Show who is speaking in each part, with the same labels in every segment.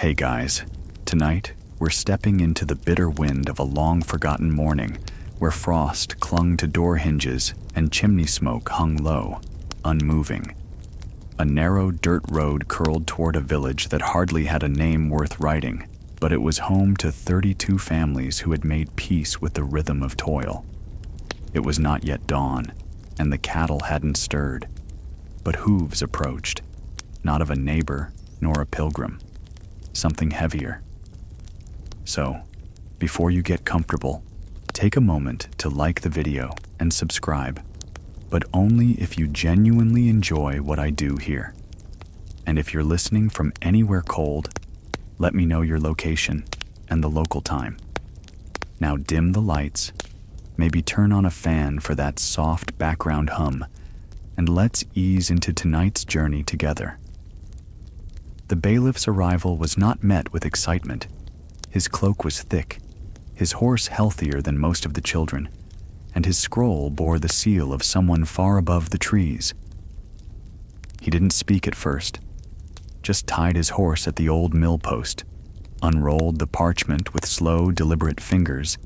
Speaker 1: Hey guys, tonight we're stepping into the bitter wind of a long-forgotten morning where frost clung to door hinges and chimney smoke hung low, unmoving. A narrow dirt road curled toward a village that hardly had a name worth writing, but it was home to 32 families who had made peace with the rhythm of toil. It was not yet dawn, and the cattle hadn't stirred, but hooves approached, not of a neighbor nor a pilgrim. Something heavier. So, before you get comfortable, take a moment to like the video and subscribe, but only if you genuinely enjoy what I do here. And if you're listening from anywhere cold, let me know your location and the local time. Now dim the lights, maybe turn on a fan for that soft background hum, and let's ease into tonight's journey together. The bailiff's arrival was not met with excitement. His cloak was thick, his horse healthier than most of the children, and his scroll bore the seal of someone far above the trees. He didn't speak at first, just tied his horse at the old millpost, unrolled the parchment with slow, deliberate fingers,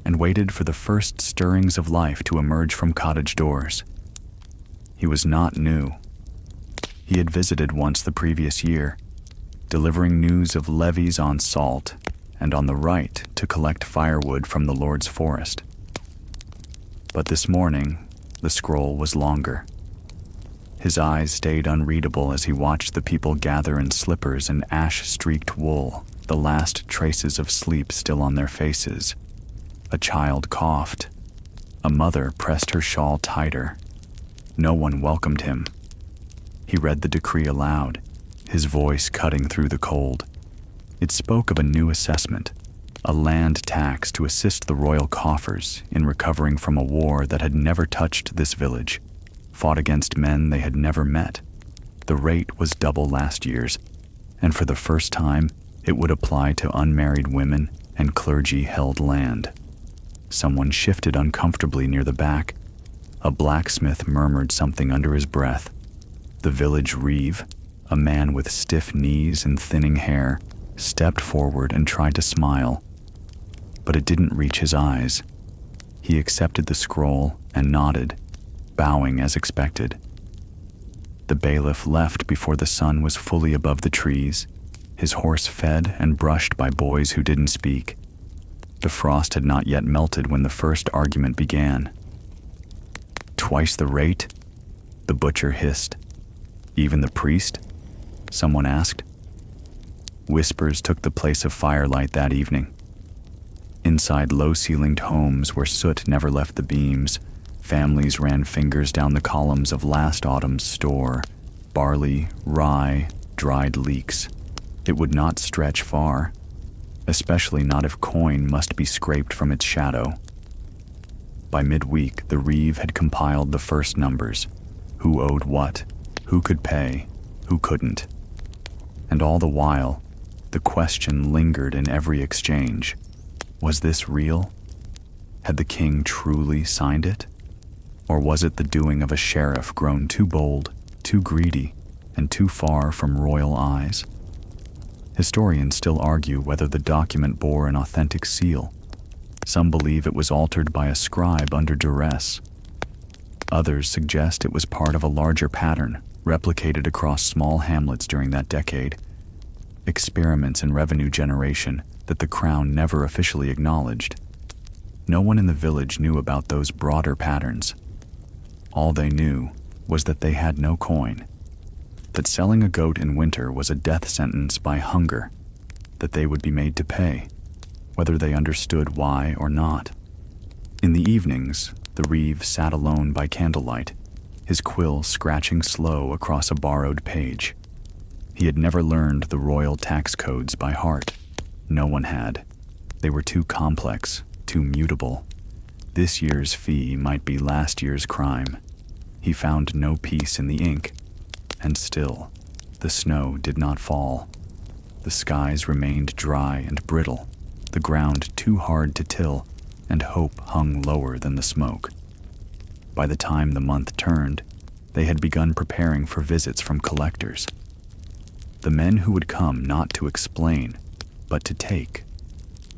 Speaker 1: and waited for the first stirrings of life to emerge from cottage doors. He was not new. He had visited once the previous year, delivering news of levies on salt and on the right to collect firewood from the Lord's forest. But this morning, the scroll was longer. His eyes stayed unreadable as he watched the people gather in slippers and ash-streaked wool, the last traces of sleep still on their faces. A child coughed. A mother pressed her shawl tighter. No one welcomed him. He read the decree aloud, his voice cutting through the cold. It spoke of a new assessment, a land tax to assist the royal coffers in recovering from a war that had never touched this village, fought against men they had never met. The rate was double last year's, and for the first time, it would apply to unmarried women and clergy-held land. Someone shifted uncomfortably near the back. A blacksmith murmured something under his breath. The village reeve, a man with stiff knees and thinning hair, stepped forward and tried to smile, but it didn't reach his eyes. He accepted the scroll and nodded, bowing as expected. The bailiff left before the sun was fully above the trees, his horse fed and brushed by boys who didn't speak. The frost had not yet melted when the first argument began. "Twice the rate?" the butcher hissed. "Even the priest?" someone asked. Whispers took the place of firelight that evening. Inside low-ceilinged homes where soot never left the beams, families ran fingers down the columns of last autumn's store. Barley, rye, dried leeks. It would not stretch far, especially not if coin must be scraped from its shadow. By midweek, the reeve had compiled the first numbers. Who owed what, who could pay, who couldn't. And all the while, the question lingered in every exchange. Was this real? Had the king truly signed it? Or was it the doing of a sheriff grown too bold, too greedy, and too far from royal eyes? Historians still argue whether the document bore an authentic seal. Some believe it was altered by a scribe under duress. Others suggest it was part of a larger pattern, replicated across small hamlets during that decade. Experiments in revenue generation that the crown never officially acknowledged. No one in the village knew about those broader patterns. All they knew was that they had no coin, that selling a goat in winter was a death sentence by hunger, that they would be made to pay, whether they understood why or not. In the evenings, the reeve sat alone by candlelight, his quill scratching slow across a borrowed page. He had never learned the royal tax codes by heart. No one had. They were too complex, too mutable. This year's fee might be last year's crime. He found no peace in the ink. And still, the snow did not fall. The skies remained dry and brittle, the ground too hard to till, and hope hung lower than the smoke. By the time the month turned, they had begun preparing for visits from collectors. The men who would come not to explain, but to take.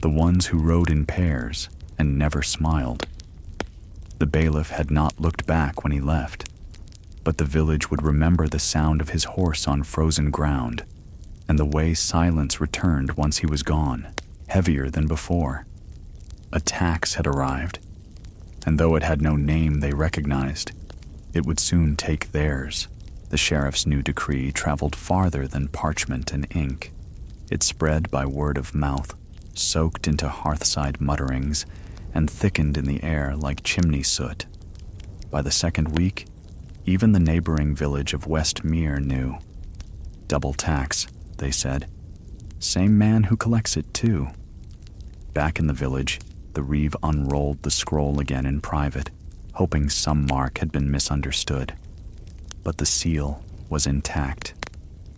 Speaker 1: The ones who rode in pairs and never smiled. The bailiff had not looked back when he left, but the village would remember the sound of his horse on frozen ground, and the way silence returned once he was gone, heavier than before. A tax had arrived, and though it had no name they recognized, it would soon take theirs. The sheriff's new decree traveled farther than parchment and ink. It spread by word of mouth, soaked into hearthside mutterings, and thickened in the air like chimney soot. By the second week, even the neighboring village of Westmere knew. Double tax, they said. Same man who collects it, too. Back in the village, the reeve unrolled the scroll again in private, hoping some mark had been misunderstood. But the seal was intact.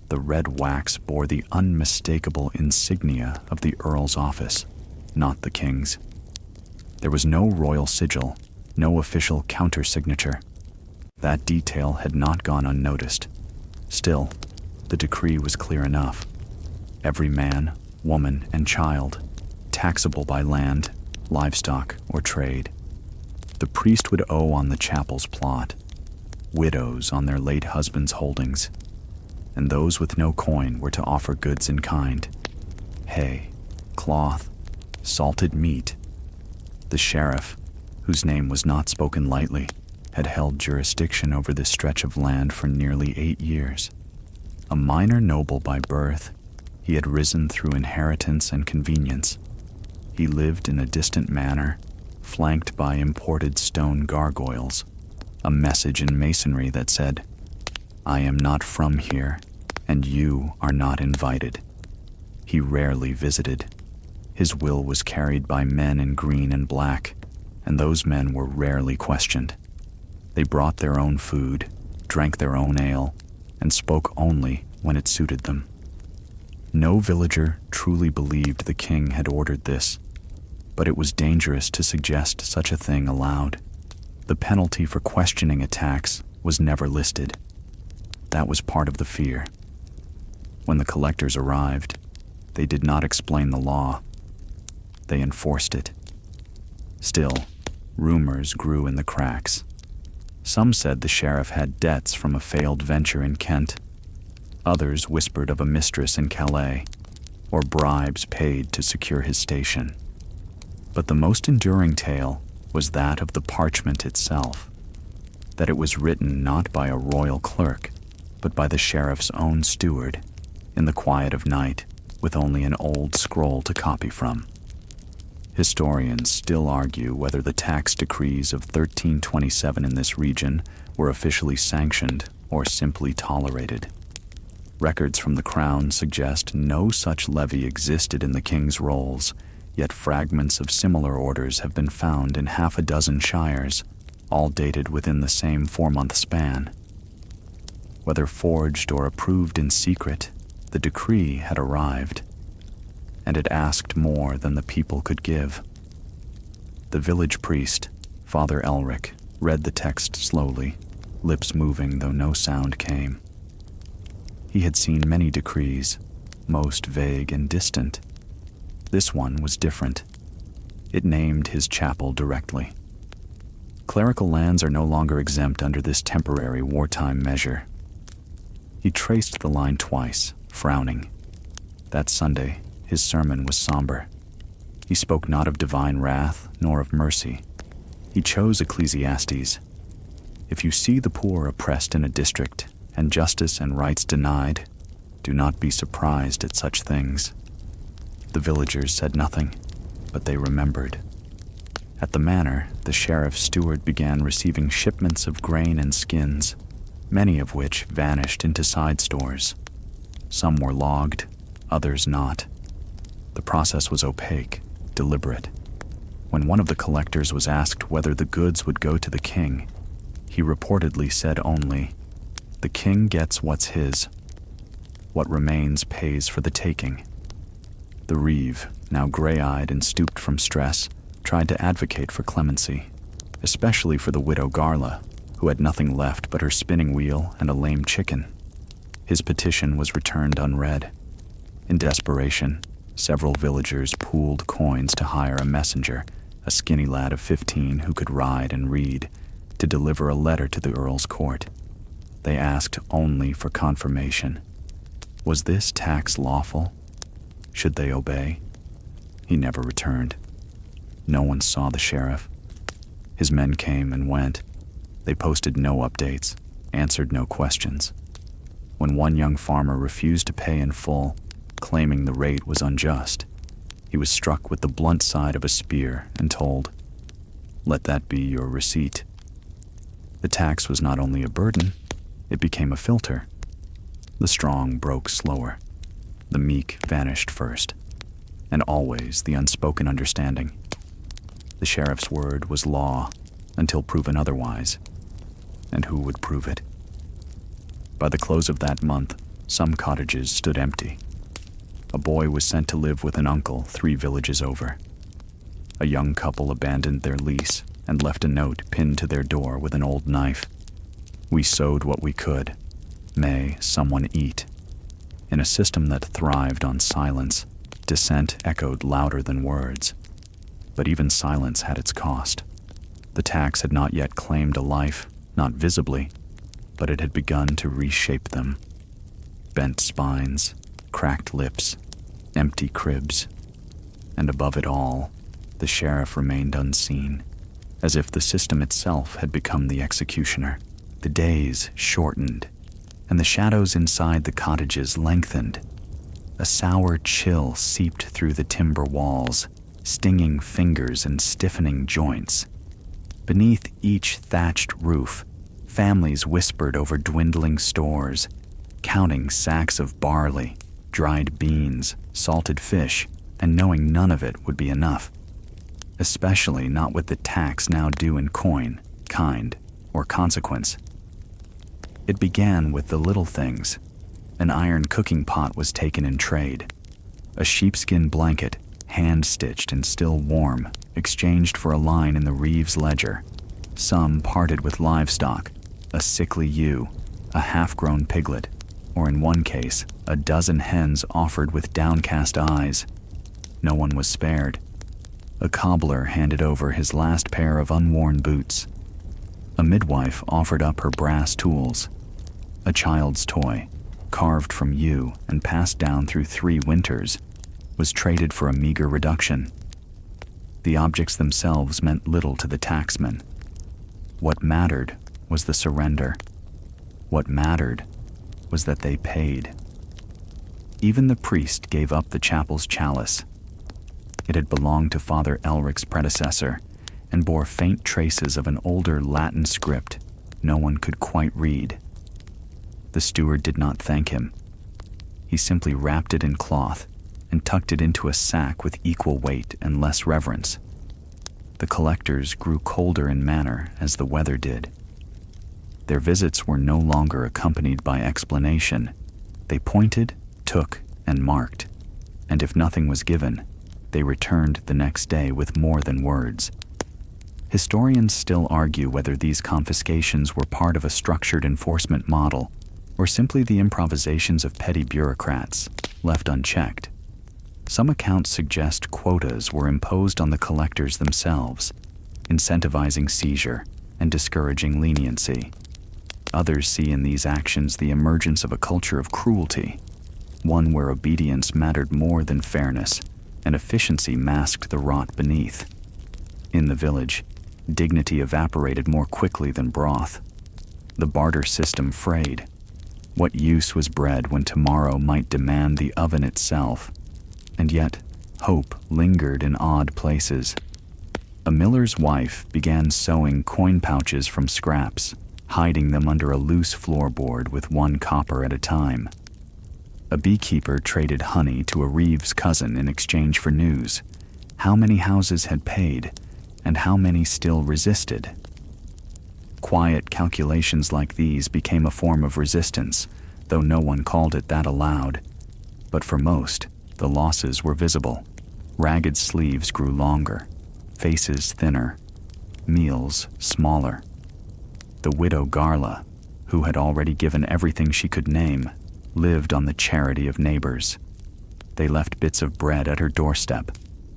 Speaker 1: The red wax bore the unmistakable insignia of the Earl's office, not the King's. There was no royal sigil, no official countersignature. That detail had not gone unnoticed. Still, the decree was clear enough. Every man, woman, and child, taxable by land, livestock, or trade. The priest would owe on the chapel's plot, widows on their late husband's holdings, and those with no coin were to offer goods in kind: hay, cloth, salted meat. The sheriff, whose name was not spoken lightly, had held jurisdiction over this stretch of land for nearly 8 years. A minor noble by birth, he had risen through inheritance and convenience. He lived in a distant manor, flanked by imported stone gargoyles, a message in masonry that said, "I am not from here, and you are not invited." He rarely visited. His will was carried by men in green and black, and those men were rarely questioned. They brought their own food, drank their own ale, and spoke only when it suited them. No villager truly believed the king had ordered this, but it was dangerous to suggest such a thing aloud. The penalty for questioning a tax was never listed. That was part of the fear. When the collectors arrived, they did not explain the law. They enforced it. Still, rumors grew in the cracks. Some said the sheriff had debts from a failed venture in Kent. Others whispered of a mistress in Calais, or bribes paid to secure his station. But the most enduring tale was that of the parchment itself, that it was written not by a royal clerk, but by the sheriff's own steward, in the quiet of night, with only an old scroll to copy from. Historians still argue whether the tax decrees of 1327 in this region were officially sanctioned or simply tolerated. Records from the crown suggest no such levy existed in the king's rolls, yet fragments of similar orders have been found in half a dozen shires, all dated within the same 4-month span. Whether forged or approved in secret, the decree had arrived, and it asked more than the people could give. The village priest, Father Elric, read the text slowly, lips moving though no sound came. He had seen many decrees, most vague and distant. This one was different. It named his chapel directly. Clerical lands are no longer exempt under this temporary wartime measure. He traced the line twice, frowning. That Sunday, his sermon was somber. He spoke not of divine wrath, nor of mercy. He chose Ecclesiastes. If you see the poor oppressed in a district, and justice and rights denied, do not be surprised at such things. The villagers said nothing, but they remembered. At the manor, the sheriff's steward began receiving shipments of grain and skins, many of which vanished into side stores. Some were logged, others not. The process was opaque, deliberate. When one of the collectors was asked whether the goods would go to the king, he reportedly said only, "The king gets what's his. What remains pays for the taking." The reeve, now gray-eyed and stooped from stress, tried to advocate for clemency, especially for the widow Garla, who had nothing left but her spinning wheel and a lame chicken. His petition was returned unread. In desperation, several villagers pooled coins to hire a messenger, a skinny lad of 15 who could ride and read, to deliver a letter to the Earl's court. They asked only for confirmation. Was this tax lawful? Should they obey? He never returned. No one saw the sheriff. His men came and went. They posted no updates, answered no questions. When one young farmer refused to pay in full, claiming the rate was unjust, he was struck with the blunt side of a spear and told, "Let that be your receipt." The tax was not only a burden, it became a filter. The strong broke slower. The meek vanished first. And always the unspoken understanding. The sheriff's word was law until proven otherwise. And who would prove it? By the close of that month, some cottages stood empty. A boy was sent to live with an uncle 3 villages over. A young couple abandoned their lease and left a note pinned to their door with an old knife. "We sowed what we could. May someone eat." In a system that thrived on silence, dissent echoed louder than words. But even silence had its cost. The tax had not yet claimed a life, not visibly, but it had begun to reshape them. Bent spines, cracked lips, empty cribs, and above it all, the sheriff remained unseen, as if the system itself had become the executioner. The days shortened, and the shadows inside the cottages lengthened. A sour chill seeped through the timber walls, stinging fingers and stiffening joints. Beneath each thatched roof, families whispered over dwindling stores, counting sacks of barley, dried beans, salted fish, and knowing none of it would be enough. Especially not with the tax now due in coin, kind, or consequence. It began with the little things. An iron cooking pot was taken in trade. A sheepskin blanket, hand-stitched and still warm, exchanged for a line in the Reeves ledger. Some parted with livestock, a sickly ewe, a half-grown piglet, or in one case, a dozen hens offered with downcast eyes. No one was spared. A cobbler handed over his last pair of unworn boots. A midwife offered up her brass tools. A child's toy, carved from yew and passed down through 3 winters, was traded for a meager reduction. The objects themselves meant little to the taxman. What mattered was the surrender. What mattered was that they paid. Even the priest gave up the chapel's chalice. It had belonged to Father Elric's predecessor and bore faint traces of an older Latin script no one could quite read. The steward did not thank him. He simply wrapped it in cloth and tucked it into a sack with equal weight and less reverence. The collectors grew colder in manner as the weather did. Their visits were no longer accompanied by explanation. They pointed, took, and marked, and if nothing was given, they returned the next day with more than words. Historians still argue whether these confiscations were part of a structured enforcement model or simply the improvisations of petty bureaucrats, left unchecked. Some accounts suggest quotas were imposed on the collectors themselves, incentivizing seizure and discouraging leniency. Others see in these actions the emergence of a culture of cruelty, one where obedience mattered more than fairness and efficiency masked the rot beneath. In the village, dignity evaporated more quickly than broth. The barter system frayed. What use was bread when tomorrow might demand the oven itself? And yet, hope lingered in odd places. A miller's wife began sewing coin pouches from scraps, hiding them under a loose floorboard with 1 copper at a time. A beekeeper traded honey to a Reeves cousin in exchange for news. How many houses had paid, and how many still resisted? Quiet calculations like these became a form of resistance, though no one called it that aloud. But for most, the losses were visible. Ragged sleeves grew longer, faces thinner, meals smaller. The widow Garla, who had already given everything she could name, lived on the charity of neighbors. They left bits of bread at her doorstep,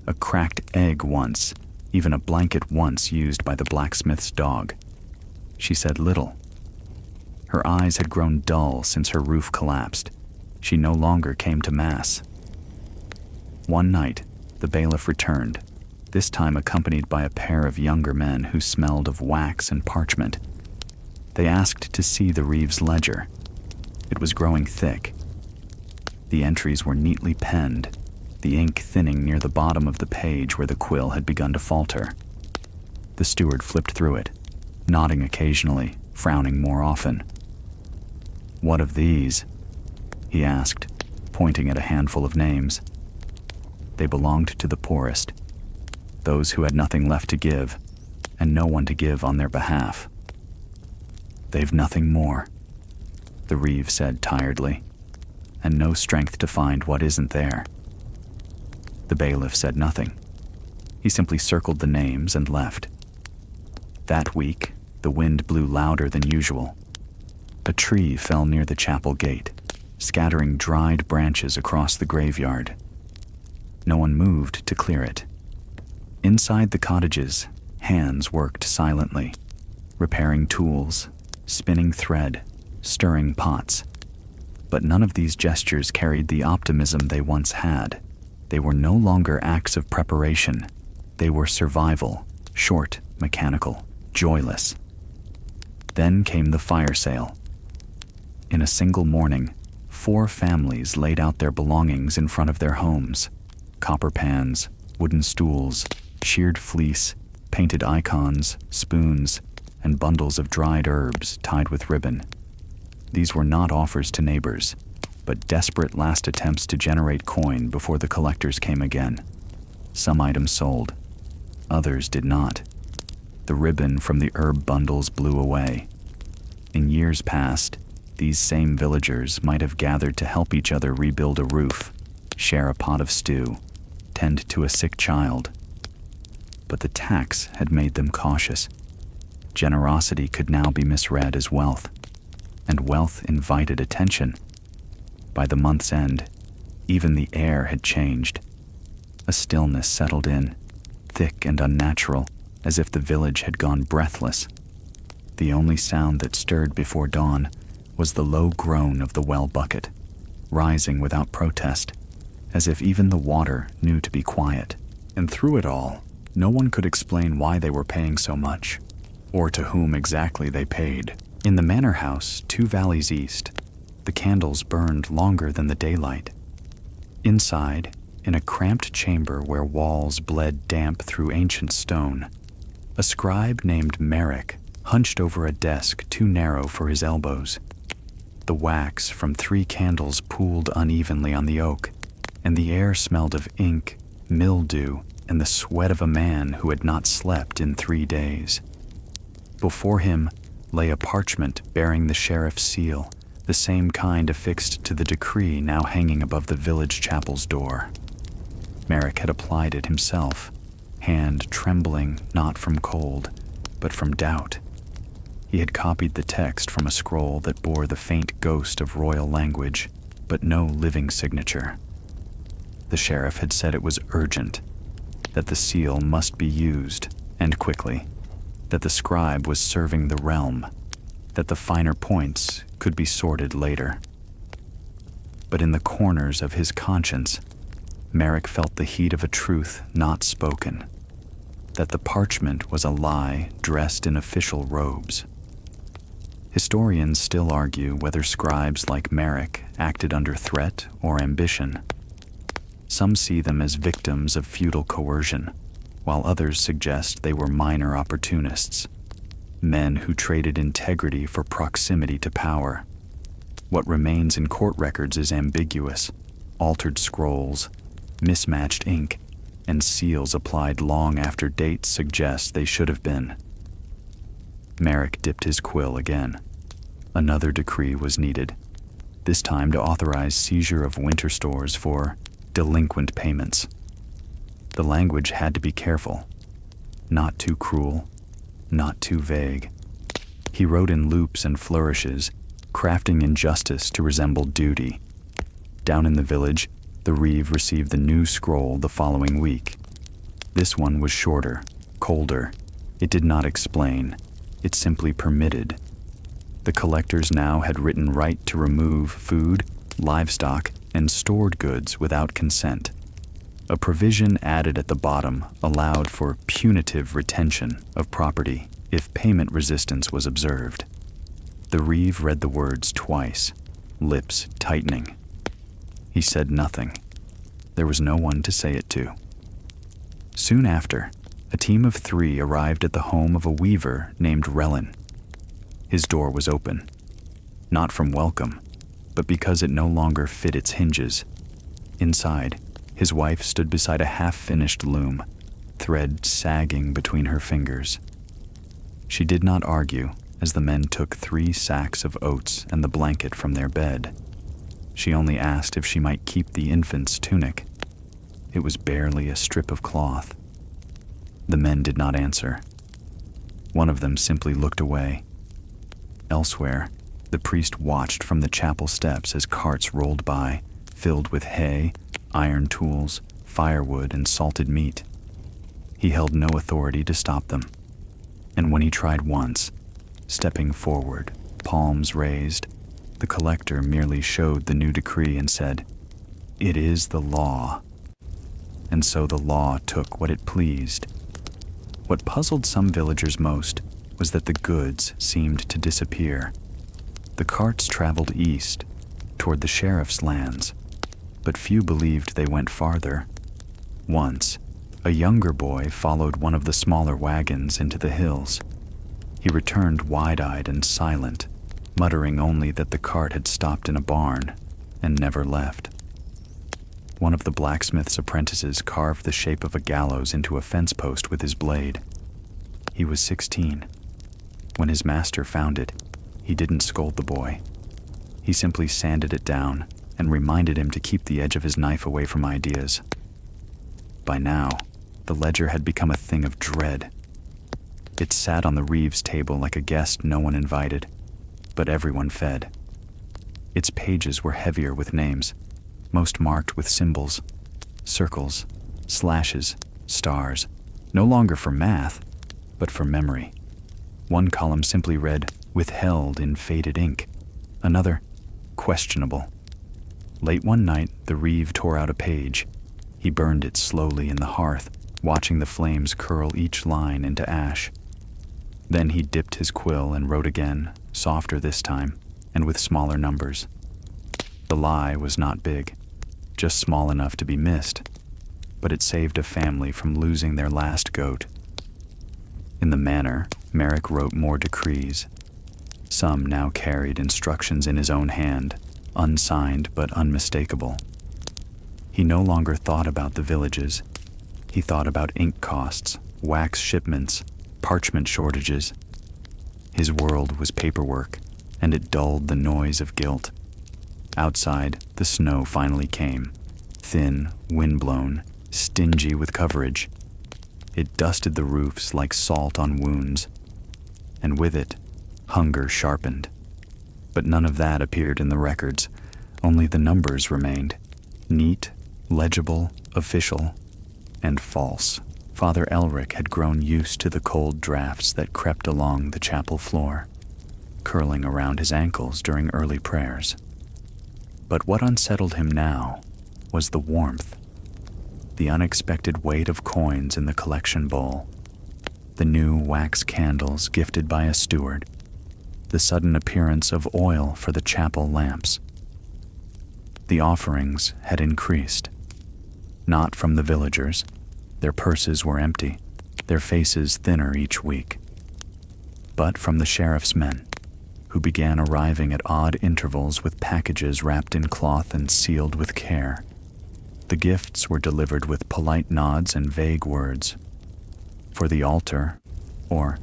Speaker 1: a cracked egg once, even a blanket once used by the blacksmith's dog. She said little. Her eyes had grown dull since her roof collapsed. She no longer came to Mass. One night, the bailiff returned, this time accompanied by a pair of younger men who smelled of wax and parchment. They asked to see the Reeves ledger. It was growing thick. The entries were neatly penned, the ink thinning near the bottom of the page where the quill had begun to falter. The steward flipped through it, nodding occasionally, frowning more often. "What of these?" he asked, pointing at a handful of names. They belonged to the poorest, those who had nothing left to give, and no one to give on their behalf. "They've nothing more," the Reeve said tiredly, "and no strength to find what isn't there." The bailiff said nothing. He simply circled the names and left. That week, the wind blew louder than usual. A tree fell near the chapel gate, scattering dried branches across the graveyard. No one moved to clear it. Inside the cottages, hands worked silently, repairing tools, spinning thread, stirring pots. But none of these gestures carried the optimism they once had. They were no longer acts of preparation. They were survival, short, mechanical, joyless. Then came the fire sale. In a single morning, 4 families laid out their belongings in front of their homes. Copper pans, wooden stools, sheared fleece, painted icons, spoons, and bundles of dried herbs tied with ribbon. These were not offers to neighbors, but desperate last attempts to generate coin before the collectors came again. Some items sold, others did not. The ribbon from the herb bundles blew away. In years past, these same villagers might have gathered to help each other rebuild a roof, share a pot of stew, tend to a sick child. But the tax had made them cautious. Generosity could now be misread as wealth, and wealth invited attention. By the month's end, even the air had changed. A stillness settled in, thick and unnatural, as if the village had gone breathless. The only sound that stirred before dawn was the low groan of the well bucket, rising without protest, as if even the water knew to be quiet. And through it all, no one could explain why they were paying so much, or to whom exactly they paid. In the manor house 2 valleys east, the candles burned longer than the daylight. Inside, in a cramped chamber where walls bled damp through ancient stone, a scribe named Merrick hunched over a desk too narrow for his elbows. The wax from 3 candles pooled unevenly on the oak, and the air smelled of ink, mildew, and the sweat of a man who had not slept in 3 days. Before him lay a parchment bearing the sheriff's seal, the same kind affixed to the decree now hanging above the village chapel's door. Merrick had applied it himself, hand trembling not from cold, but from doubt. He had copied the text from a scroll that bore the faint ghost of royal language, but no living signature. The sheriff had said it was urgent, that the seal must be used, and quickly, that the scribe was serving the realm, that the finer points could be sorted later. But in the corners of his conscience, Merrick felt the heat of a truth not spoken, that the parchment was a lie dressed in official robes. Historians still argue whether scribes like Merrick acted under threat or ambition. Some see them as victims of feudal coercion, while others suggest they were minor opportunists, men who traded integrity for proximity to power. What remains in court records is ambiguous: altered scrolls, mismatched ink, and seals applied long after dates suggest they should have been. Merrick dipped his quill again. Another decree was needed, this time to authorize seizure of winter stores for delinquent payments. The language had to be careful, not too cruel, not too vague. He wrote in loops and flourishes, crafting injustice to resemble duty. Down in the village, the Reeve received the new scroll the following week. This one was shorter, colder. It did not explain. It simply permitted. The collectors now had written right to remove food, livestock, and stored goods without consent. A provision added at the bottom allowed for punitive retention of property if payment resistance was observed. The Reeve read the words twice, lips tightening. He said nothing. There was no one to say it to. Soon after, a team of 3 arrived at the home of a weaver named Relin. His door was open, not from welcome, but because it no longer fit its hinges. Inside, his wife stood beside a half-finished loom, thread sagging between her fingers. She did not argue as the men took 3 sacks of oats and the blanket from their bed. She only asked if she might keep the infant's tunic. It was barely a strip of cloth. The men did not answer. One of them simply looked away. Elsewhere, the priest watched from the chapel steps as carts rolled by, filled with hay, iron tools, firewood, and salted meat. He held no authority to stop them. And when he tried once, stepping forward, palms raised, the collector merely showed the new decree and said, "It is the law." And so the law took what it pleased. What puzzled some villagers most was that the goods seemed to disappear. The carts traveled east, toward the sheriff's lands, but few believed they went farther. Once, a younger boy followed one of the smaller wagons into the hills. He returned wide-eyed and silent, muttering only that the cart had stopped in a barn and never left. One of the blacksmith's apprentices carved the shape of a gallows into a fence post with his blade. He was 16. When his master found it, he didn't scold the boy. He simply sanded it down and reminded him to keep the edge of his knife away from ideas. By now, the ledger had become a thing of dread. It sat on the Reeves' table like a guest no one invited, but everyone fed. Its pages were heavier with names, most marked with symbols, circles, slashes, stars, no longer for math, but for memory. One column simply read, "Withheld in faded ink." Another, "Questionable." Late one night, the Reeve tore out a page. He burned it slowly in the hearth, watching the flames curl each line into ash. Then he dipped his quill and wrote again, softer this time, and with smaller numbers. The lie was not big, just small enough to be missed, but it saved a family from losing their last goat. In the manor, Merrick wrote more decrees. Some now carried instructions in his own hand, unsigned but unmistakable. He no longer thought about the villages. He thought about ink costs, wax shipments, parchment shortages. His world was paperwork, and it dulled the noise of guilt. Outside, the snow finally came, thin, windblown, stingy with coverage. It dusted the roofs like salt on wounds, and with it, hunger sharpened. But none of that appeared in the records. Only the numbers remained, neat, legible, official, and false. Father Elric had grown used to the cold drafts that crept along the chapel floor, curling around his ankles during early prayers. But what unsettled him now was the warmth, the unexpected weight of coins in the collection bowl, the new wax candles gifted by a steward, the sudden appearance of oil for the chapel lamps. The offerings had increased, not from the villagers. Their purses were empty, their faces thinner each week, but from the sheriff's men, who began arriving at odd intervals with packages wrapped in cloth and sealed with care. The gifts were delivered with polite nods and vague words. For the altar, or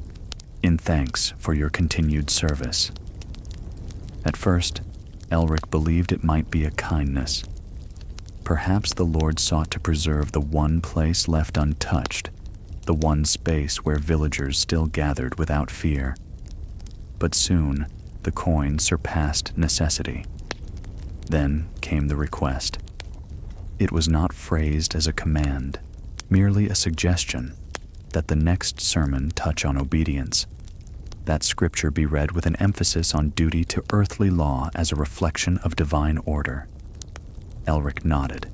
Speaker 1: in thanks for your continued service. At first, Elric believed it might be a kindness. Perhaps the Lord sought to preserve the one place left untouched, the one space where villagers still gathered without fear. But soon, the coin surpassed necessity. Then came the request. It was not phrased as a command, merely a suggestion that the next sermon touch on obedience, that scripture be read with an emphasis on duty to earthly law as a reflection of divine order. Elric nodded.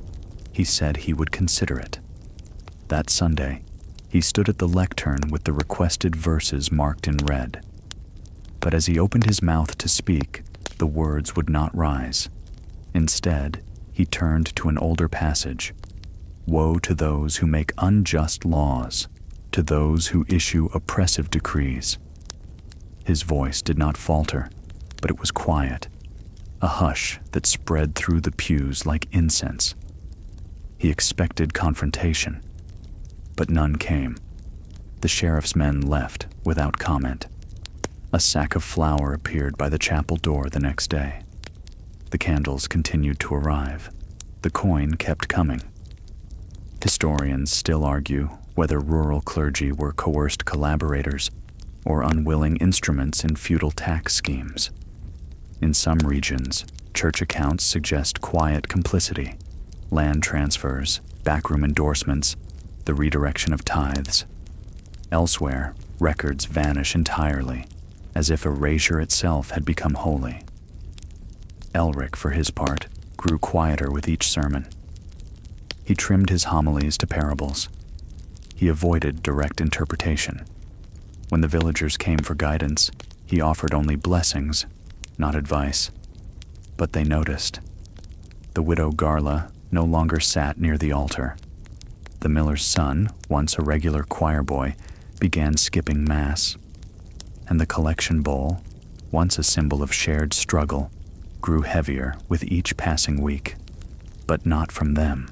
Speaker 1: He said he would consider it. That Sunday, he stood at the lectern with the requested verses marked in red. But as he opened his mouth to speak, the words would not rise. Instead, he turned to an older passage. Woe to those who make unjust laws, to those who issue oppressive decrees. His voice did not falter, but it was quiet, a hush that spread through the pews like incense. He expected confrontation, but none came. The sheriff's men left without comment. A sack of flour appeared by the chapel door the next day. The candles continued to arrive. The coin kept coming. Historians still argue whether rural clergy were coerced collaborators or unwilling instruments in feudal tax schemes. In some regions, church accounts suggest quiet complicity, land transfers, backroom endorsements, the redirection of tithes. Elsewhere, records vanish entirely, as if erasure itself had become holy. Elric, for his part, grew quieter with each sermon. He trimmed his homilies to parables. He avoided direct interpretation. When the villagers came for guidance, he offered only blessings, not advice. But they noticed. The widow Garla no longer sat near the altar. The miller's son, once a regular choir boy, began skipping mass. And the collection bowl, once a symbol of shared struggle, grew heavier with each passing week, but not from them.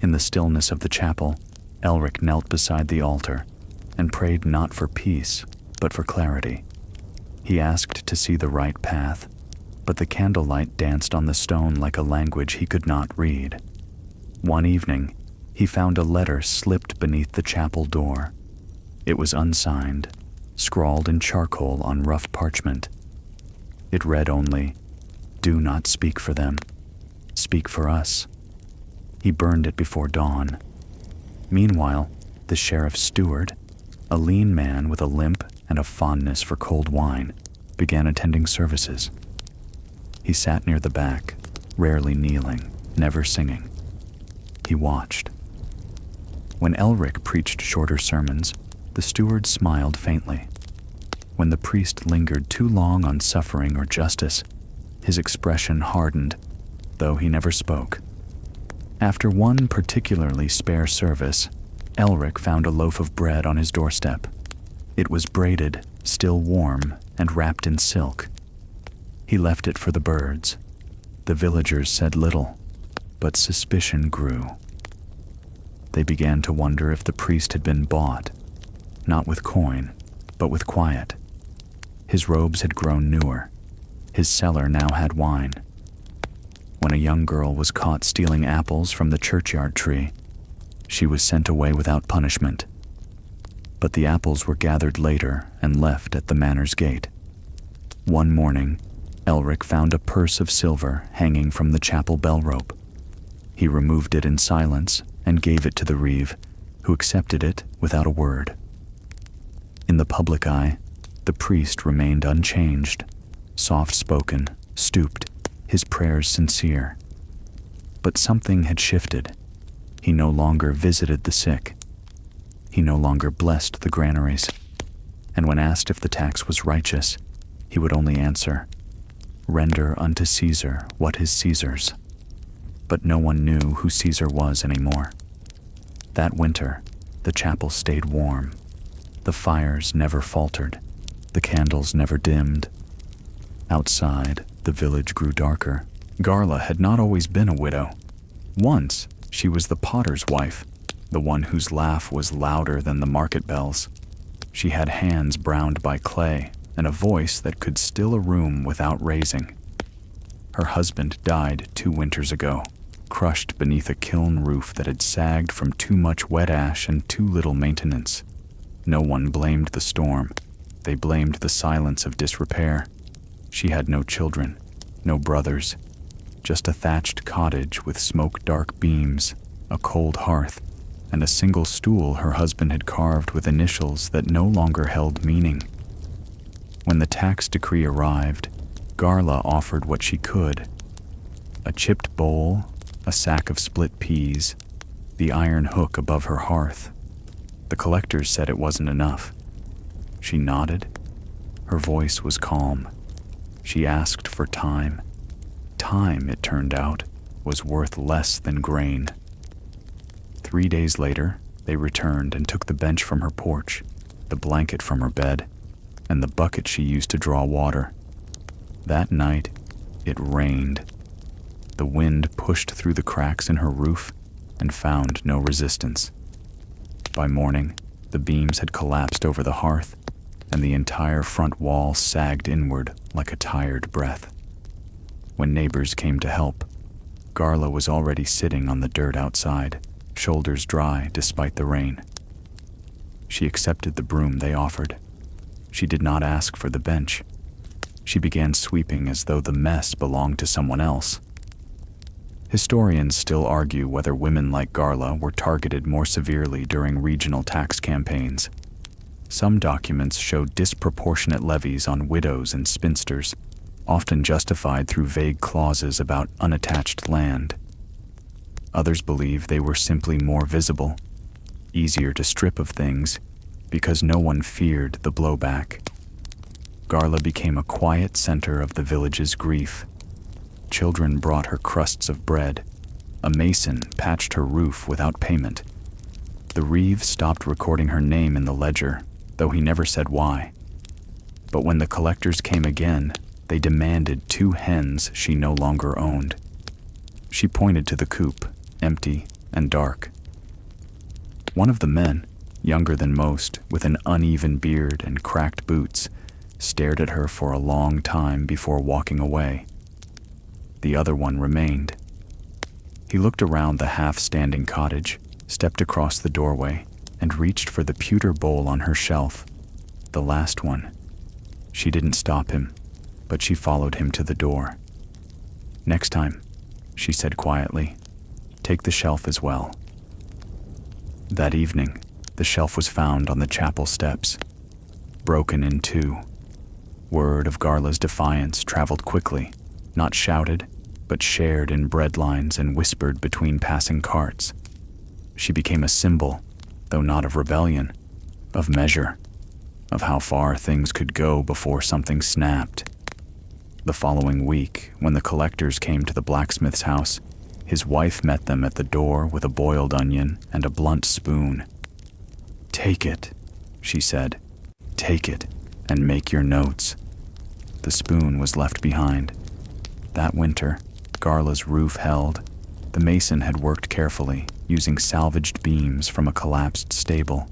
Speaker 1: In the stillness of the chapel, Elric knelt beside the altar and prayed not for peace, but for clarity. He asked to see the right path, but the candlelight danced on the stone like a language he could not read. One evening, he found a letter slipped beneath the chapel door. It was unsigned, scrawled in charcoal on rough parchment. It read only, "Do not speak for them. Speak for us." He burned it before dawn. Meanwhile, the sheriff's steward, a lean man with a limp and a fondness for cold wine, began attending services. He sat near the back, rarely kneeling, never singing. He watched. When Elric preached shorter sermons, the steward smiled faintly. When the priest lingered too long on suffering or justice, his expression hardened, though he never spoke. After one particularly spare service, Elric found a loaf of bread on his doorstep. It was braided, still warm, and wrapped in silk. He left it for the birds. The villagers said little, but suspicion grew. They began to wonder if the priest had been bought, not with coin, but with quiet. His robes had grown newer. His cellar now had wine. When a young girl was caught stealing apples from the churchyard tree, she was sent away without punishment. But the apples were gathered later and left at the manor's gate. One morning, Elric found a purse of silver hanging from the chapel bell rope. He removed it in silence and gave it to the reeve, who accepted it without a word. In the public eye, the priest remained unchanged, soft-spoken, stooped, his prayers sincere. But something had shifted. He no longer visited the sick. He no longer blessed the granaries. And when asked if the tax was righteous, he would only answer, "Render unto Caesar what is Caesar's." But no one knew who Caesar was anymore. That winter, the chapel stayed warm. The fires never faltered. The candles never dimmed. Outside, the village grew darker. Garla had not always been a widow. Once, she was the potter's wife, the one whose laugh was louder than the market bells. She had hands browned by clay and a voice that could still a room without raising. Her husband died 2 winters ago, crushed beneath a kiln roof that had sagged from too much wet ash and too little maintenance. No one blamed the storm. They blamed the silence of disrepair. She had no children, no brothers, just a thatched cottage with smoke-dark beams, a cold hearth, and a single stool her husband had carved with initials that no longer held meaning. When the tax decree arrived, Garla offered what she could: a chipped bowl, a sack of split peas, the iron hook above her hearth. The collectors said it wasn't enough. She nodded. Her voice was calm. She asked for time. Time, it turned out, was worth less than grain. 3 days later, they returned and took the bench from her porch, the blanket from her bed, and the bucket she used to draw water. That night, it rained. The wind pushed through the cracks in her roof and found no resistance. By morning, the beams had collapsed over the hearth, and the entire front wall sagged inward like a tired breath. When neighbors came to help, Garla was already sitting on the dirt outside, shoulders dry despite the rain. She accepted the broom they offered. She did not ask for the bench. She began sweeping as though the mess belonged to someone else. Historians still argue whether women like Garla were targeted more severely during regional tax campaigns. Some documents show disproportionate levies on widows and spinsters, often justified through vague clauses about unattached land. Others believe they were simply more visible, easier to strip of things, because no one feared the blowback. Garla became a quiet center of the village's grief. Children brought her crusts of bread. A mason patched her roof without payment. The reeve stopped recording her name in the ledger, though he never said why. But when the collectors came again, they demanded 2 hens she no longer owned. She pointed to the coop, empty and dark. One of the men, younger than most, with an uneven beard and cracked boots, stared at her for a long time before walking away. The other one remained. He looked around the half-standing cottage, stepped across the doorway, and reached for the pewter bowl on her shelf, the last one. She didn't stop him, but she followed him to the door. "Next time," she said quietly, "take the shelf as well." That evening, the shelf was found on the chapel steps, broken in 2. Word of Garla's defiance traveled quickly, not shouted, but shared in breadlines and whispered between passing carts. She became a symbol, though not of rebellion, of measure, of how far things could go before something snapped. The following week, when the collectors came to the blacksmith's house, his wife met them at the door with a boiled onion and a blunt spoon. "Take it," she said. "Take it, and make your notes." The spoon was left behind. That winter, Garla's roof held. The mason had worked carefully, using salvaged beams from a collapsed stable.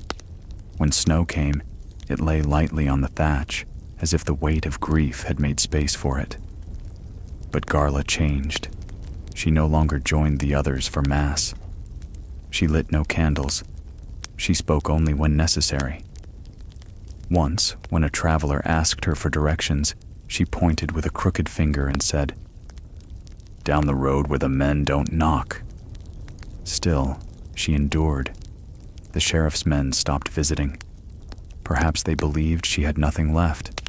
Speaker 1: When snow came, it lay lightly on the thatch, as if the weight of grief had made space for it. But Garla changed. She no longer joined the others for mass. She lit no candles. She spoke only when necessary. Once, when a traveler asked her for directions, she pointed with a crooked finger and said, "Down the road where the men don't knock." Still, she endured. The sheriff's men stopped visiting. Perhaps they believed she had nothing left.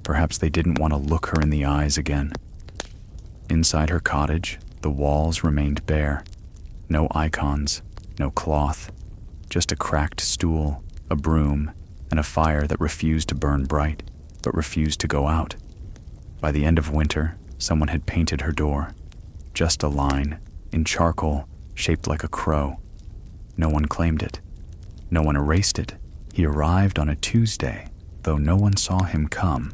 Speaker 1: Perhaps they didn't want to look her in the eyes again. Inside her cottage, the walls remained bare. No icons, no cloth, just a cracked stool, a broom, and a fire that refused to burn bright, but refused to go out. By the end of winter, someone had painted her door. Just a line, in charcoal, shaped like a crow. No one claimed it. No one erased it. He arrived on a Tuesday, though no one saw him come.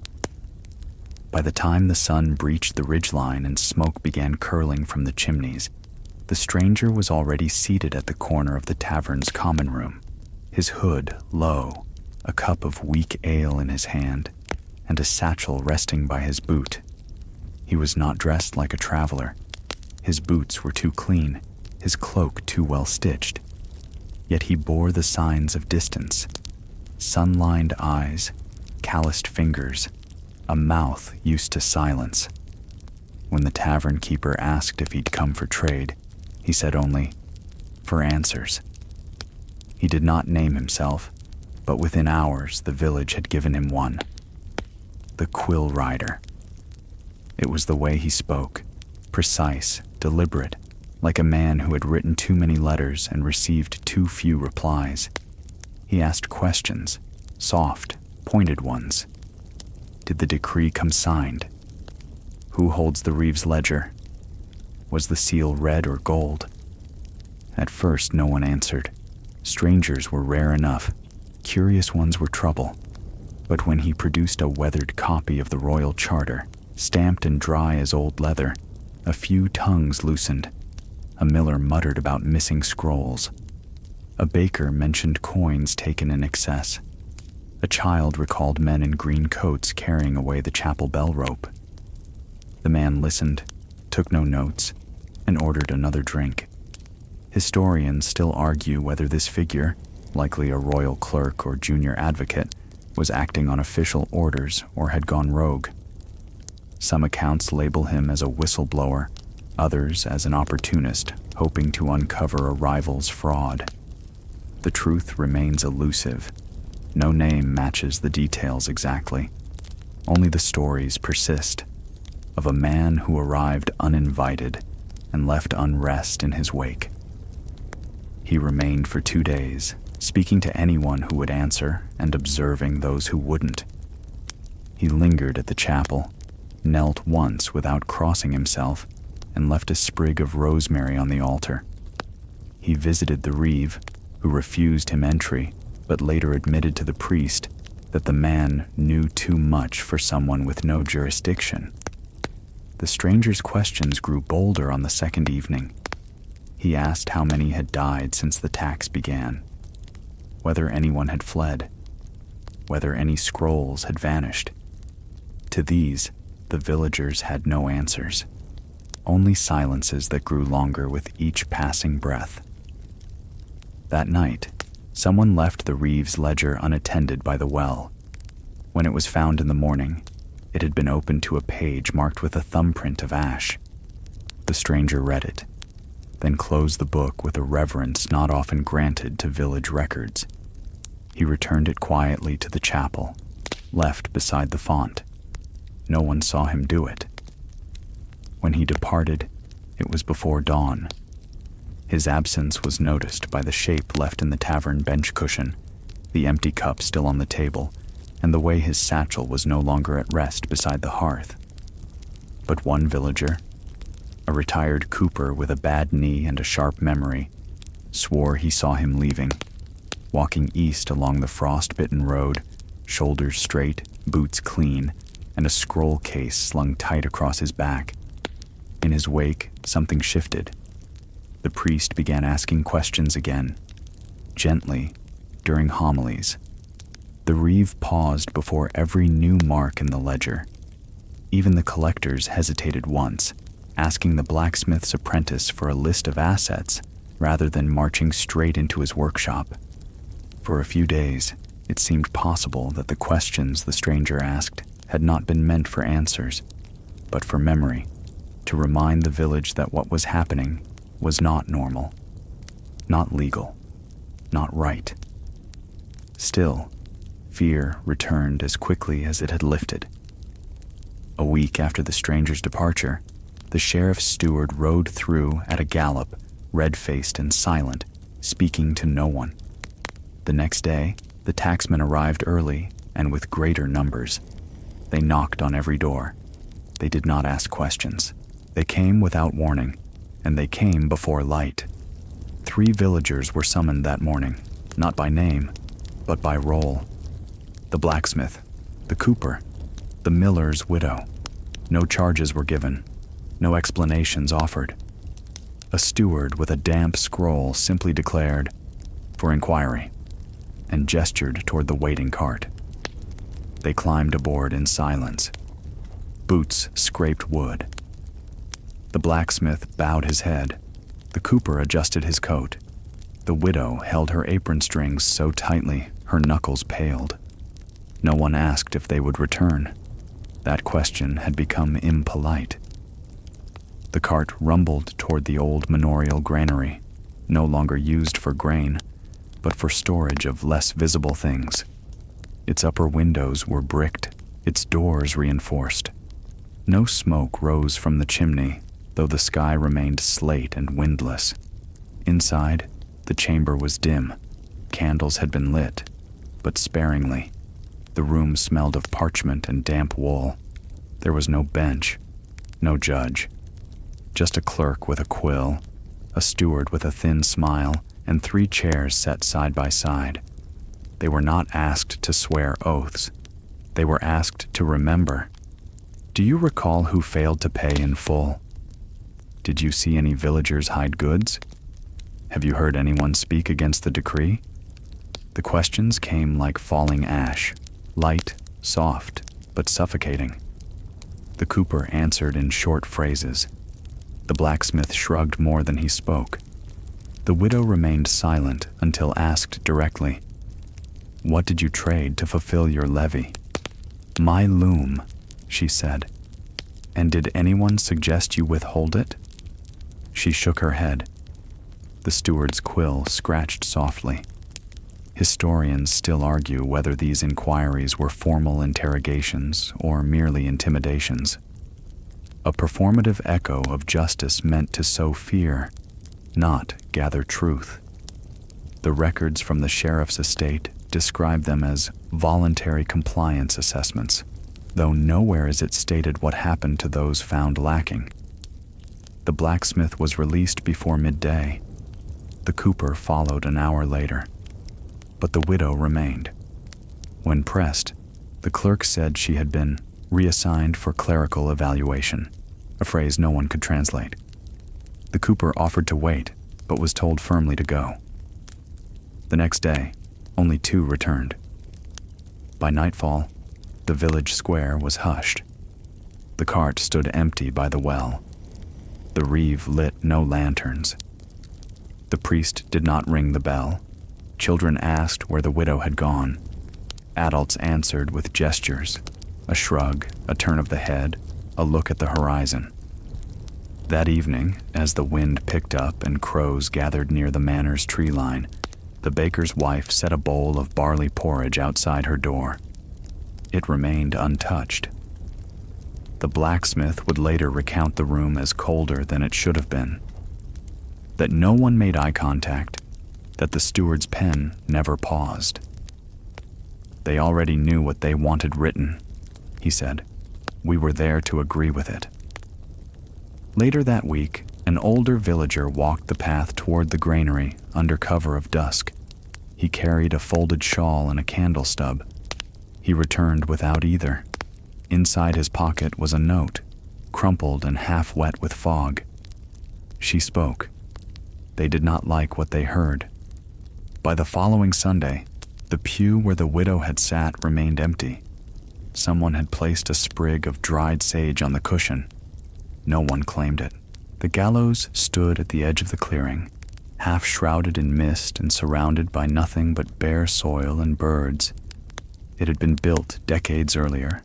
Speaker 1: By the time the sun breached the ridgeline and smoke began curling from the chimneys, the stranger was already seated at the corner of the tavern's common room, his hood low, a cup of weak ale in his hand, and a satchel resting by his boot. He was not dressed like a traveler. His boots were too clean, his cloak too well stitched. Yet he bore the signs of distance: sun-lined eyes, calloused fingers, a mouth used to silence. When the tavern keeper asked if he'd come for trade, he said only, "For answers." He did not name himself, but within hours the village had given him one. The Quill Rider. It was the way he spoke, precise, deliberate, like a man who had written too many letters and received too few replies. He asked questions, soft, pointed ones. Did the decree come signed? Who holds the Reeves ledger? Was the seal red or gold? At first no one answered. Strangers were rare enough. Curious ones were trouble. But when he produced a weathered copy of the royal charter, stamped and dry as old leather, a few tongues loosened. A miller muttered about missing scrolls. A baker mentioned coins taken in excess. A child recalled men in green coats carrying away the chapel bell rope. The man listened, took no notes, and ordered another drink. Historians still argue whether this figure, likely a royal clerk or junior advocate, was acting on official orders or had gone rogue. Some accounts label him as a whistleblower, others as an opportunist hoping to uncover a rival's fraud. The truth remains elusive. No name matches the details exactly. Only the stories persist, of a man who arrived uninvited and left unrest in his wake. He remained for 2 days, speaking to anyone who would answer and observing those who wouldn't. He lingered at the chapel, knelt once without crossing himself, and left a sprig of rosemary on the altar. He visited the reeve, who refused him entry, but later admitted to the priest that the man knew too much for someone with no jurisdiction. The stranger's questions grew bolder on the second evening. He asked how many had died since the tax began, whether anyone had fled, whether any scrolls had vanished. To these, the villagers had no answers, only silences that grew longer with each passing breath. That night, someone left the Reeves ledger unattended by the well. When it was found in the morning, it had been opened to a page marked with a thumbprint of ash. The stranger read it, then closed the book with a reverence not often granted to village records. He returned it quietly to the chapel, left beside the font. No one saw him do it. When he departed, it was before dawn. His absence was noticed by the shape left in the tavern bench cushion, the empty cup still on the table, and the way his satchel was no longer at rest beside the hearth. But one villager, a retired cooper with a bad knee and a sharp memory, swore he saw him leaving, walking east along the frost-bitten road, shoulders straight, boots clean, and a scroll case slung tight across his back. In his wake, something shifted. The priest began asking questions again, gently, during homilies. The reeve paused before every new mark in the ledger. Even the collectors hesitated once, asking the blacksmith's apprentice for a list of assets rather than marching straight into his workshop. For a few days, it seemed possible that the questions the stranger asked had not been meant for answers, but for memory, to remind the village that what was happening was not normal, not legal, not right. Still, fear returned as quickly as it had lifted. A week after the stranger's departure, the sheriff's steward rode through at a gallop, red-faced and silent, speaking to no one. The next day, the tacksmen arrived early and with greater numbers. They knocked on every door. They did not ask questions. They came without warning, and they came before light. 3 villagers were summoned that morning, not by name, but by role. The blacksmith, the cooper, the miller's widow. No charges were given, no explanations offered. A steward with a damp scroll simply declared, "For inquiry," and gestured toward the waiting cart. They climbed aboard in silence. Boots scraped wood. The blacksmith bowed his head. The cooper adjusted his coat. The widow held her apron strings so tightly her knuckles paled. No one asked if they would return. That question had become impolite. The cart rumbled toward the old manorial granary, no longer used for grain, but for storage of less visible things. Its upper windows were bricked, its doors reinforced. No smoke rose from the chimney, though the sky remained slate and windless. Inside, the chamber was dim. Candles had been lit, but sparingly. The room smelled of parchment and damp wool. There was no bench, no judge. Just a clerk with a quill, a steward with a thin smile, and 3 chairs set side by side. They were not asked to swear oaths. They were asked to remember. Do you recall who failed to pay in full? Did you see any villagers hide goods? Have you heard anyone speak against the decree? The questions came like falling ash, light, soft, but suffocating. The cooper answered in short phrases. The blacksmith shrugged more than he spoke. The widow remained silent until asked directly, "What did you trade to fulfill your levy?" "My loom," she said. "And did anyone suggest you withhold it?" She shook her head. The steward's quill scratched softly. Historians still argue whether these inquiries were formal interrogations or merely intimidations. A performative echo of justice meant to sow fear, not gather truth. The records from the sheriff's estate describe them as voluntary compliance assessments, though nowhere is it stated what happened to those found lacking. The blacksmith was released before midday. The cooper followed an hour later. But the widow remained. When pressed, the clerk said she had been reassigned for clerical evaluation, a phrase no one could translate. The cooper offered to wait, but was told firmly to go. The next day, only 2 returned. By nightfall, the village square was hushed. The cart stood empty by the well. The reeve lit no lanterns. The priest did not ring the bell. Children asked where the widow had gone. Adults answered with gestures, a shrug, a turn of the head, a look at the horizon. That evening, as the wind picked up and crows gathered near the manor's tree line, the baker's wife set a bowl of barley porridge outside her door. It remained untouched. The blacksmith would later recount the room as colder than it should have been. That no one made eye contact, that the steward's pen never paused. "They already knew what they wanted written," he said. "We were there to agree with it." Later that week, an older villager walked the path toward the granary under cover of dusk. He carried a folded shawl and a candle stub. He returned without either. Inside his pocket was a note, crumpled and half wet with fog. She spoke. They did not like what they heard. By the following Sunday, the pew where the widow had sat remained empty. Someone had placed a sprig of dried sage on the cushion. No one claimed it. The gallows stood at the edge of the clearing, half shrouded in mist and surrounded by nothing but bare soil and birds. It had been built decades earlier,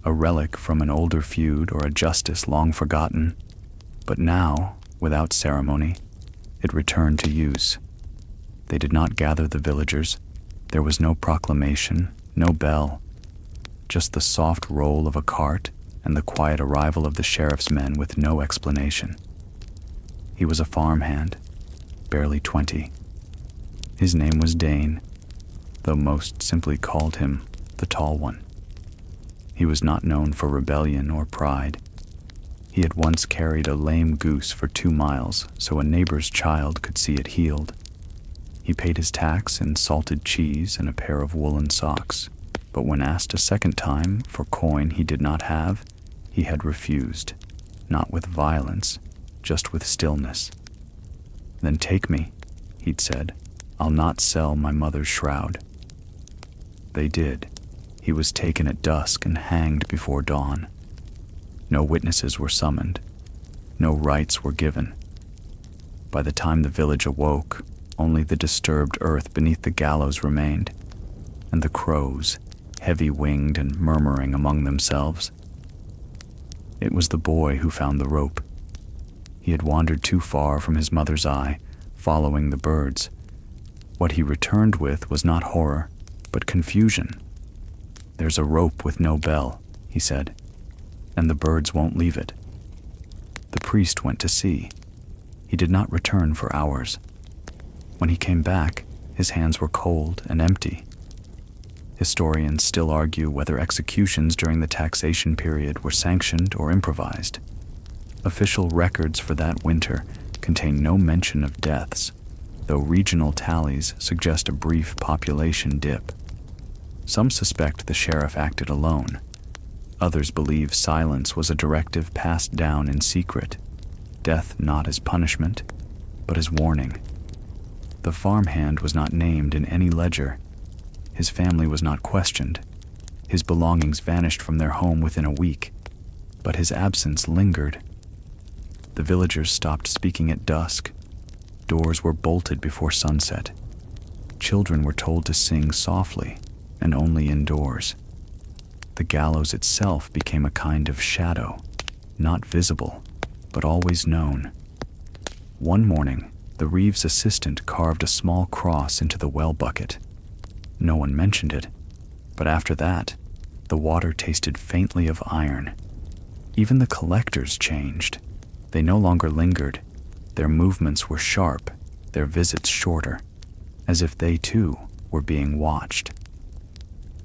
Speaker 1: a relic from an older feud or a justice long forgotten. But now, without ceremony, it returned to use. They did not gather the villagers. There was no proclamation, no bell, just the soft roll of a cart and the quiet arrival of the sheriff's men with no explanation. He was a farmhand, barely 20. His name was Dane, though most simply called him the Tall One. He was not known for rebellion or pride. He had once carried a lame goose for 2 miles so a neighbor's child could see it healed. He paid his tax in salted cheese and a pair of woolen socks, but when asked a second time for coin he did not have, he had refused, not with violence, just with stillness. "Then take me," he'd said. "I'll not sell my mother's shroud." They did. He was taken at dusk and hanged before dawn. No witnesses were summoned. No rites were given. By the time the village awoke, only the disturbed earth beneath the gallows remained, and the crows, heavy-winged and murmuring among themselves, It was the boy who found the rope. He had wandered too far from his mother's eye, following the birds. What he returned with was not horror, but confusion. "There's a rope with no bell," he said, "and the birds won't leave it." The priest went to see. He did not return for hours. When he came back, his hands were cold and empty. Historians still argue whether executions during the taxation period were sanctioned or improvised. Official records for that winter contain no mention of deaths, though regional tallies suggest a brief population dip. Some suspect the sheriff acted alone. Others believe silence was a directive passed down in secret, death not as punishment, but as warning. The farmhand was not named in any ledger. His family was not questioned. His belongings vanished from their home within a week, but his absence lingered. The villagers stopped speaking at dusk. Doors were bolted before sunset. Children were told to sing softly and only indoors. The gallows itself became a kind of shadow, not visible, but always known. One morning, the Reeves assistant carved a small cross into the well bucket. No one mentioned it, but after that, the water tasted faintly of iron. Even the collectors changed. They no longer lingered. Their movements were sharp, their visits shorter, as if they too were being watched.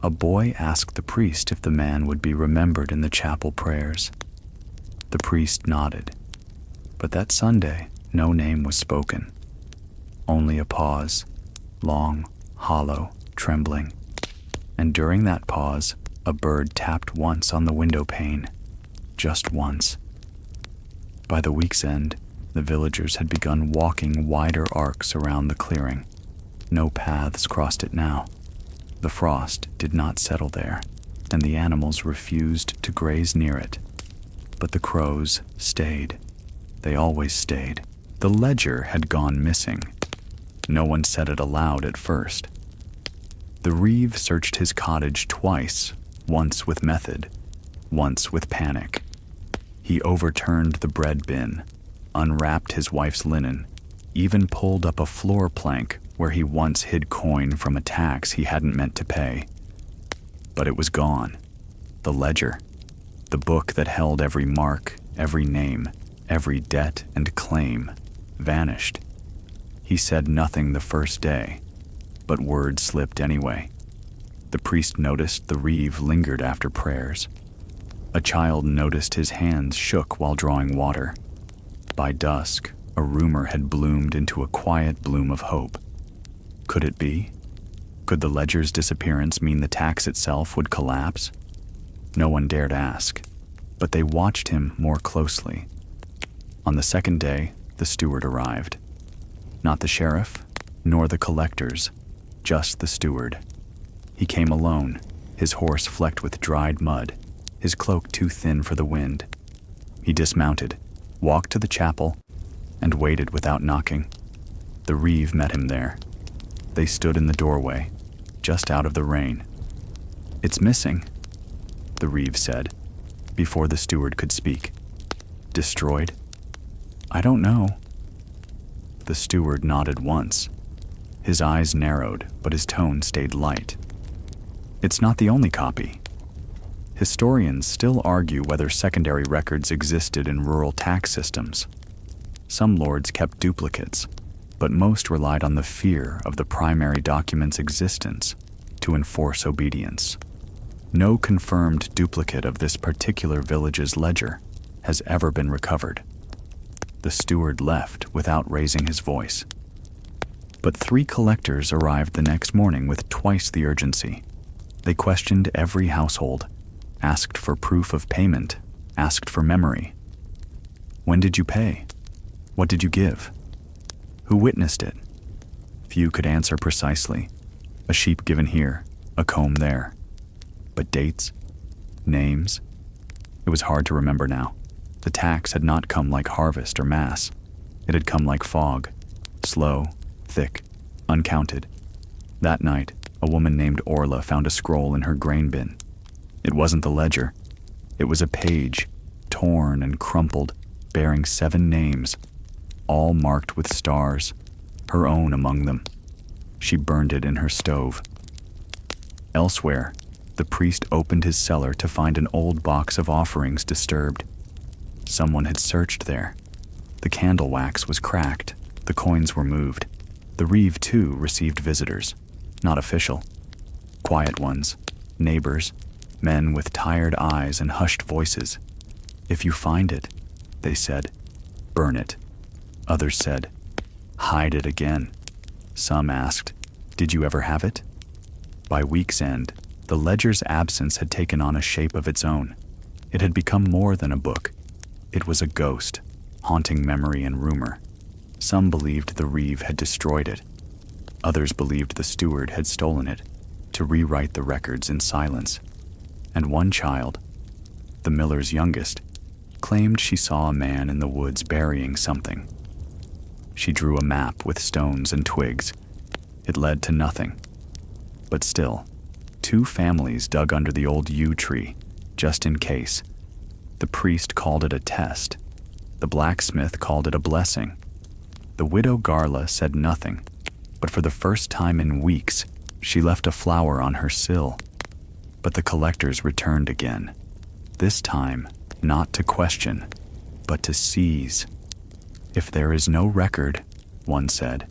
Speaker 1: A boy asked the priest if the man would be remembered in the chapel prayers. The priest nodded, but that Sunday no name was spoken. Only a pause, long, hollow, trembling, and during that pause, a bird tapped once on the window pane, just once. By the week's end, the villagers had begun walking wider arcs around the clearing. No paths crossed it now. The frost did not settle there, and the animals refused to graze near it. But the crows stayed. They always stayed. The ledger had gone missing. No one said it aloud at first. The Reeve searched his cottage twice, once with method, once with panic. He overturned the bread bin, unwrapped his wife's linen, even pulled up a floor plank where he once hid coin from a tax he hadn't meant to pay. But it was gone. The ledger, the book that held every mark, every name, every debt and claim, vanished. He said nothing the first day, but word slipped anyway. The priest noticed the Reeve lingered after prayers. A child noticed his hands shook while drawing water. By dusk, a rumor had bloomed into a quiet bloom of hope. Could it be? Could the ledger's disappearance mean the tax itself would collapse? No one dared ask, but they watched him more closely. On the second day, the steward arrived. Not the sheriff, nor the collectors, just the steward. He came alone, his horse flecked with dried mud, his cloak too thin for the wind. He dismounted, walked to the chapel, and waited without knocking. The Reeve met him there. They stood in the doorway, just out of the rain. "It's missing," the Reeve said, before the steward could speak. "Destroyed?" "I don't know." The steward nodded once. His eyes narrowed, but his tone stayed light. "It's not the only copy." Historians still argue whether secondary records existed in rural tax systems. Some lords kept duplicates, but most relied on the fear of the primary document's existence to enforce obedience. No confirmed duplicate of this particular village's ledger has ever been recovered. The steward left without raising his voice. But 3 collectors arrived the next morning with twice the urgency. They questioned every household, asked for proof of payment, asked for memory. "When did you pay? What did you give? Who witnessed it?" Few could answer precisely. A sheep given here, a comb there. But dates? Names? It was hard to remember now. The tax had not come like harvest or mass. It had come like fog, slow, thick, uncounted. That night, a woman named Orla found a scroll in her grain bin. It wasn't the ledger. It was a page, torn and crumpled, bearing 7 names, all marked with stars, her own among them. She burned it in her stove. Elsewhere, the priest opened his cellar to find an old box of offerings disturbed. Someone had searched there. The candle wax was cracked, the coins were moved. The reeve, too, received visitors, not official. Quiet ones, neighbors, men with tired eyes and hushed voices. If you find it, they said, burn it. Others said, hide it again. Some asked, did you ever have it? By week's end, the ledger's absence had taken on a shape of its own. It had become more than a book. It was a ghost, haunting memory and rumor. Some believed the reeve had destroyed it. Others believed the steward had stolen it to rewrite the records in silence. And one child, the miller's youngest, claimed she saw a man in the woods burying something. She drew a map with stones and twigs. It led to nothing. But still, 2 families dug under the old yew tree, just in case. The priest called it a test. The blacksmith called it a blessing. The widow Garla said nothing, but for the first time in weeks, she left a flower on her sill. But the collectors returned again, this time not to question, but to seize. If there is no record, one said,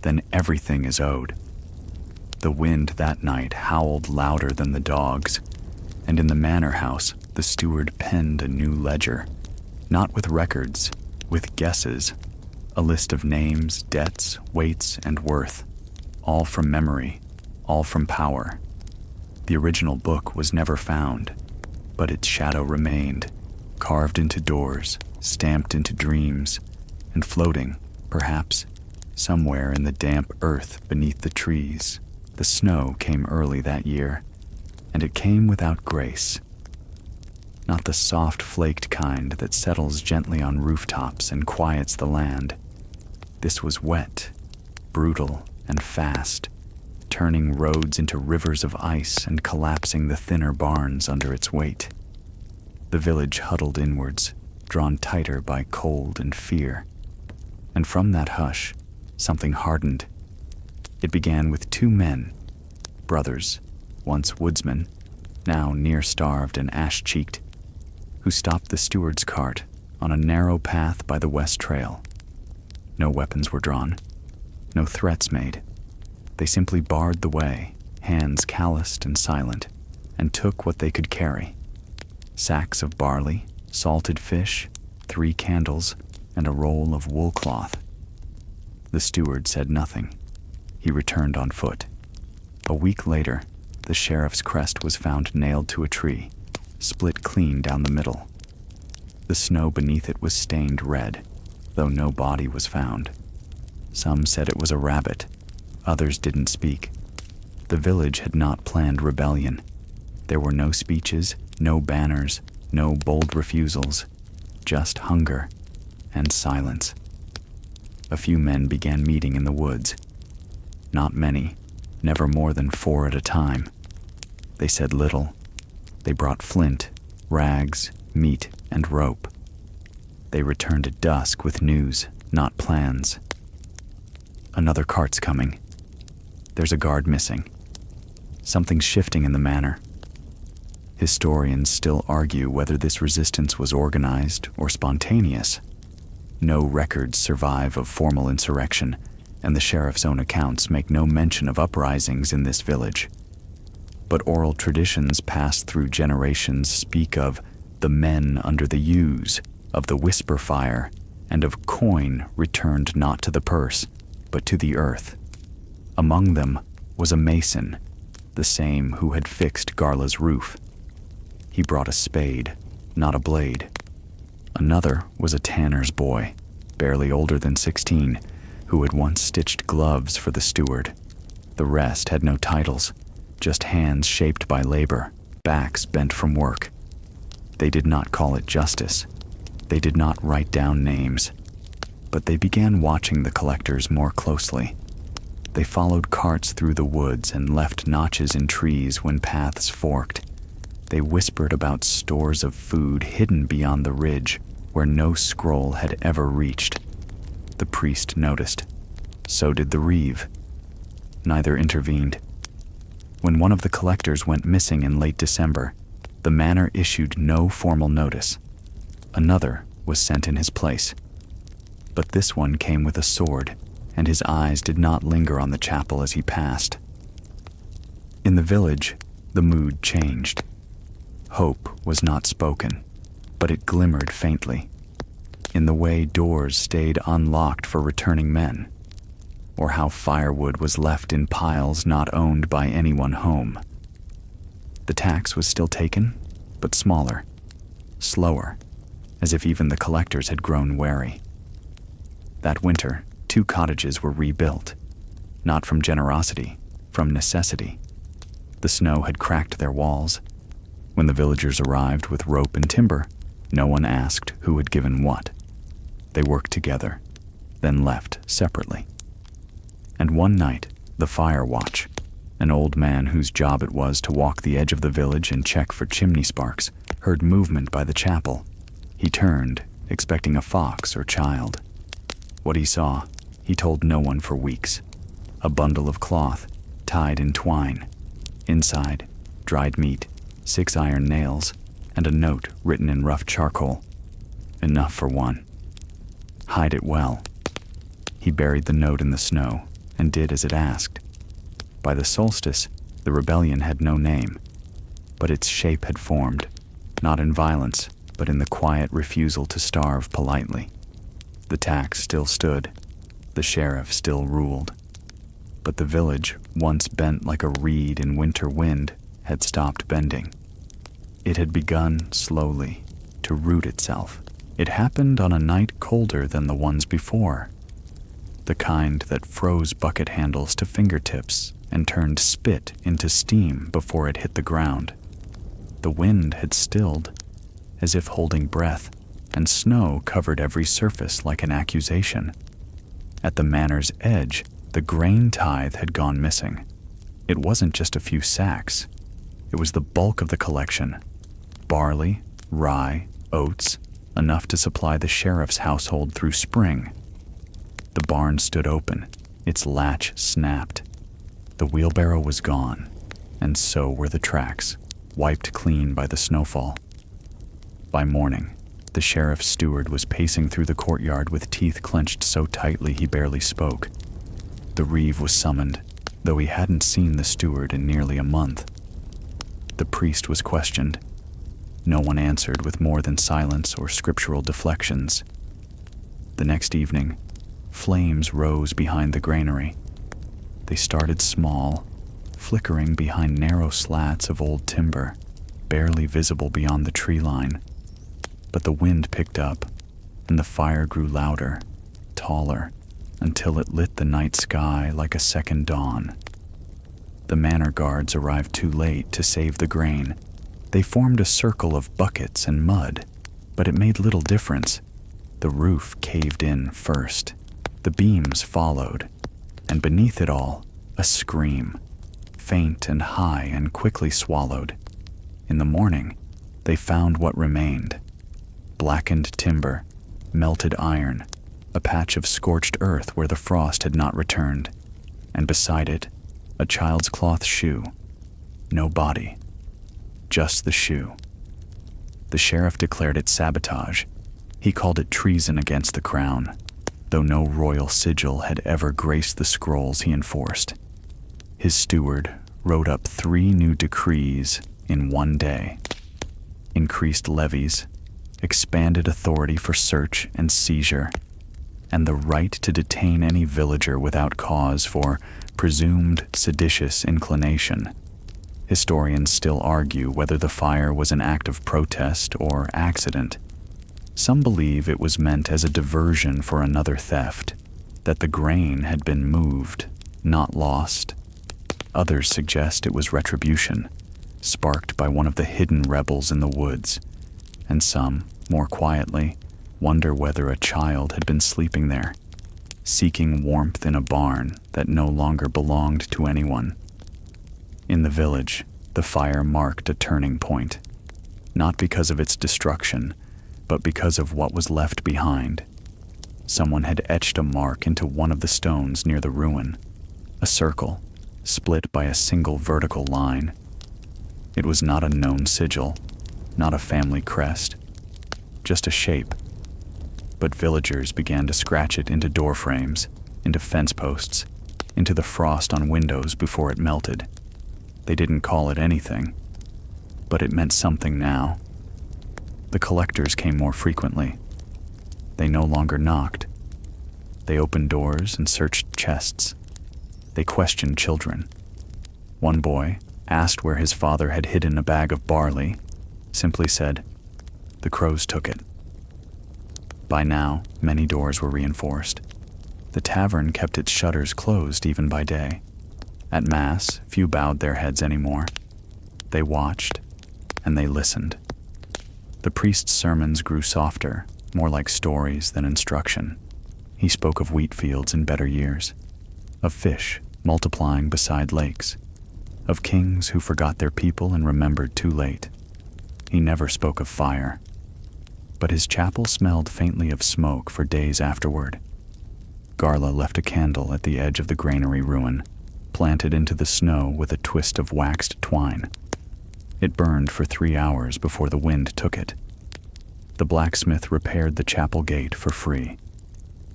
Speaker 1: then everything is owed. The wind that night howled louder than the dogs, and in the manor house the steward penned a new ledger, not with records, with guesses, a list of names, debts, weights, and worth, all from memory, all from power. The original book was never found, but its shadow remained, carved into doors, stamped into dreams, and floating, perhaps, somewhere in the damp earth beneath the trees. The snow came early that year, and it came without grace. Not the soft flaked kind that settles gently on rooftops and quiets the land. This was wet, brutal, and fast, turning roads into rivers of ice and collapsing the thinner barns under its weight. The village huddled inwards, drawn tighter by cold and fear. And from that hush, something hardened. It began with 2 men, brothers, once woodsmen, now near-starved and ash-cheeked, who stopped the steward's cart on a narrow path by the west trail. No weapons were drawn, no threats made. They simply barred the way, hands calloused and silent, and took what they could carry. Sacks of barley, salted fish, 3 candles, and a roll of wool cloth. The steward said nothing. He returned on foot. A week later, the sheriff's crest was found nailed to a tree, split clean down the middle. The snow beneath it was stained red, though no body was found. Some said it was a rabbit. Others didn't speak. The village had not planned rebellion. There were no speeches, no banners, no bold refusals, just hunger and silence. A few men began meeting in the woods. Not many, never more than 4 at a time. They said little. They brought flint, rags, meat, and rope. They returned at dusk with news, not plans. Another cart's coming. There's a guard missing. Something's shifting in the manor. Historians still argue whether this resistance was organized or spontaneous. No records survive of formal insurrection, and the sheriff's own accounts make no mention of uprisings in this village. But oral traditions passed through generations speak of the men under the yews, of the whisper fire, and of coin returned not to the purse, but to the earth. Among them was a mason, the same who had fixed Garla's roof. He brought a spade, not a blade. Another was a tanner's boy, barely older than 16, who had once stitched gloves for the steward. The rest had no titles, just hands shaped by labor, backs bent from work. They did not call it justice. They did not write down names. But they began watching the collectors more closely. They followed carts through the woods and left notches in trees when paths forked. They whispered about stores of food hidden beyond the ridge where no scroll had ever reached. The priest noticed. So did the reeve. Neither intervened. When one of the collectors went missing in late December, the manor issued no formal notice. Another was sent in his place. But this one came with a sword, and his eyes did not linger on the chapel as he passed. In the village, the mood changed. Hope was not spoken, but it glimmered faintly, in the way doors stayed unlocked for returning men, or how firewood was left in piles not owned by anyone home. The tax was still taken, but smaller, slower, as if even the collectors had grown wary. That winter, 2 cottages were rebuilt, not from generosity, from necessity. The snow had cracked their walls. When the villagers arrived with rope and timber, no one asked who had given what. They worked together, then left separately. And one night, the fire watch, an old man whose job it was to walk the edge of the village and check for chimney sparks, heard movement by the chapel. He turned, expecting a fox or child. What he saw, he told no one for weeks. A bundle of cloth, tied in twine. Inside, dried meat, 6 iron nails, and a note written in rough charcoal. Enough for one. Hide it well. He buried the note in the snow and did as it asked. By the solstice, the rebellion had no name, but its shape had formed, not in violence, but in the quiet refusal to starve politely. The tax still stood, the sheriff still ruled, but the village, once bent like a reed in winter wind, had stopped bending. It had begun slowly to root itself. It happened on a night colder than the ones before, the kind that froze bucket handles to fingertips and turned spit into steam before it hit the ground. The wind had stilled, as if holding breath, and snow covered every surface like an accusation. At the manor's edge, the grain tithe had gone missing. It wasn't just a few sacks. It was the bulk of the collection. Barley, rye, oats, enough to supply the sheriff's household through spring. The barn stood open, its latch snapped. The wheelbarrow was gone, and so were the tracks, wiped clean by the snowfall. By morning, the sheriff's steward was pacing through the courtyard with teeth clenched so tightly he barely spoke. The reeve was summoned, though he hadn't seen the steward in nearly a month. The priest was questioned. No one answered with more than silence or scriptural deflections. The next evening, flames rose behind the granary. They started small, flickering behind narrow slats of old timber, barely visible beyond the tree line. But the wind picked up, and the fire grew louder, taller, until it lit the night sky like a second dawn. The manor guards arrived too late to save the grain. They formed a circle of buckets and mud, but it made little difference. The roof caved in first. The beams followed, and beneath it all, a scream, faint and high and quickly swallowed. In the morning, they found what remained: blackened timber, melted iron, a patch of scorched earth where the frost had not returned, and beside it, a child's cloth shoe. No body, just the shoe. The sheriff declared it sabotage. He called it treason against the crown, though no royal sigil had ever graced the scrolls he enforced. His steward wrote up 3 new decrees in one day: increased levies, expanded authority for search and seizure, and the right to detain any villager without cause for presumed seditious inclination. Historians still argue whether the fire was an act of protest or accident. Some believe it was meant as a diversion for another theft, that the grain had been moved, not lost. Others suggest it was retribution, sparked by one of the hidden rebels in the woods, and some, more quietly, wonder whether a child had been sleeping there, seeking warmth in a barn that no longer belonged to anyone. In the village, The fire marked a turning point, not because of its destruction, but because of what was left behind. Someone had etched a mark into one of the stones near the ruin, a circle, split by a single vertical line. It was not a known sigil, not a family crest, just a shape. But villagers began to scratch it into door frames, into fence posts, into the frost on windows before it melted. They didn't call it anything, but it meant something now. The collectors came more frequently. They no longer knocked. They opened doors and searched chests. They questioned children. One boy, asked where his father had hidden a bag of barley, simply said, "The crows took it." By now, many doors were reinforced. The tavern kept its shutters closed even by day. At Mass, few bowed their heads anymore. They watched, and they listened. The priest's sermons grew softer, more like stories than instruction. He spoke of wheat fields in better years, of fish multiplying beside lakes, of kings who forgot their people and remembered too late. He never spoke of fire, but his chapel smelled faintly of smoke for days afterward. Garla left a candle at the edge of the granary ruin, planted into the snow with a twist of waxed twine. It burned for 3 hours before the wind took it. The blacksmith repaired the chapel gate for free.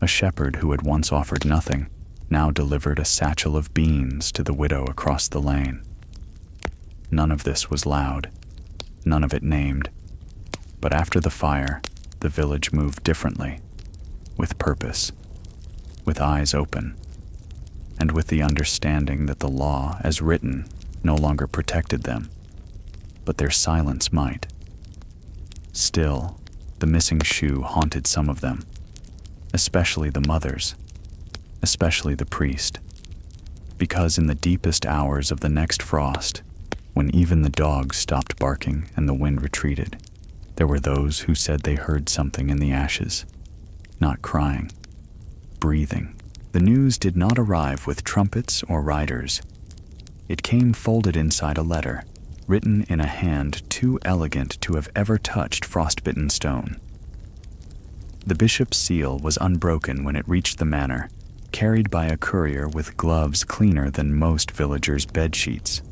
Speaker 1: A shepherd who had once offered nothing now delivered a satchel of beans to the widow across the lane. None of this was loud, none of it named. But after the fire, the village moved differently, with purpose, with eyes open, and with the understanding that the law, as written, no longer protected them, but their silence might. Still, the missing shoe haunted some of them, especially the mothers, especially the priest, because in the deepest hours of the next frost, when even the dogs stopped barking and the wind retreated, there were those who said they heard something in the ashes, not crying, breathing. The news did not arrive with trumpets or riders. It came folded inside a letter, written in a hand too elegant to have ever touched frostbitten stone. The bishop's seal was unbroken when it reached the manor, carried by a courier with gloves cleaner than most villagers' bed sheets.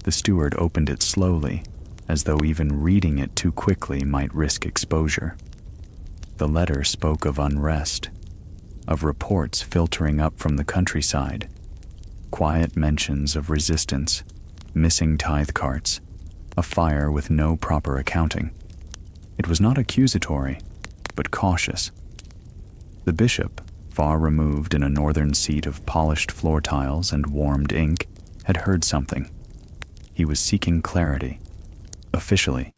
Speaker 1: The steward opened it slowly, as though even reading it too quickly might risk exposure. The letter spoke of unrest, of reports filtering up from the countryside, quiet mentions of resistance, missing tithe carts, a fire with no proper accounting. It was not accusatory, but cautious. The bishop, far removed in a northern seat of polished floor tiles and warmed ink, had heard something. He was seeking clarity, officially.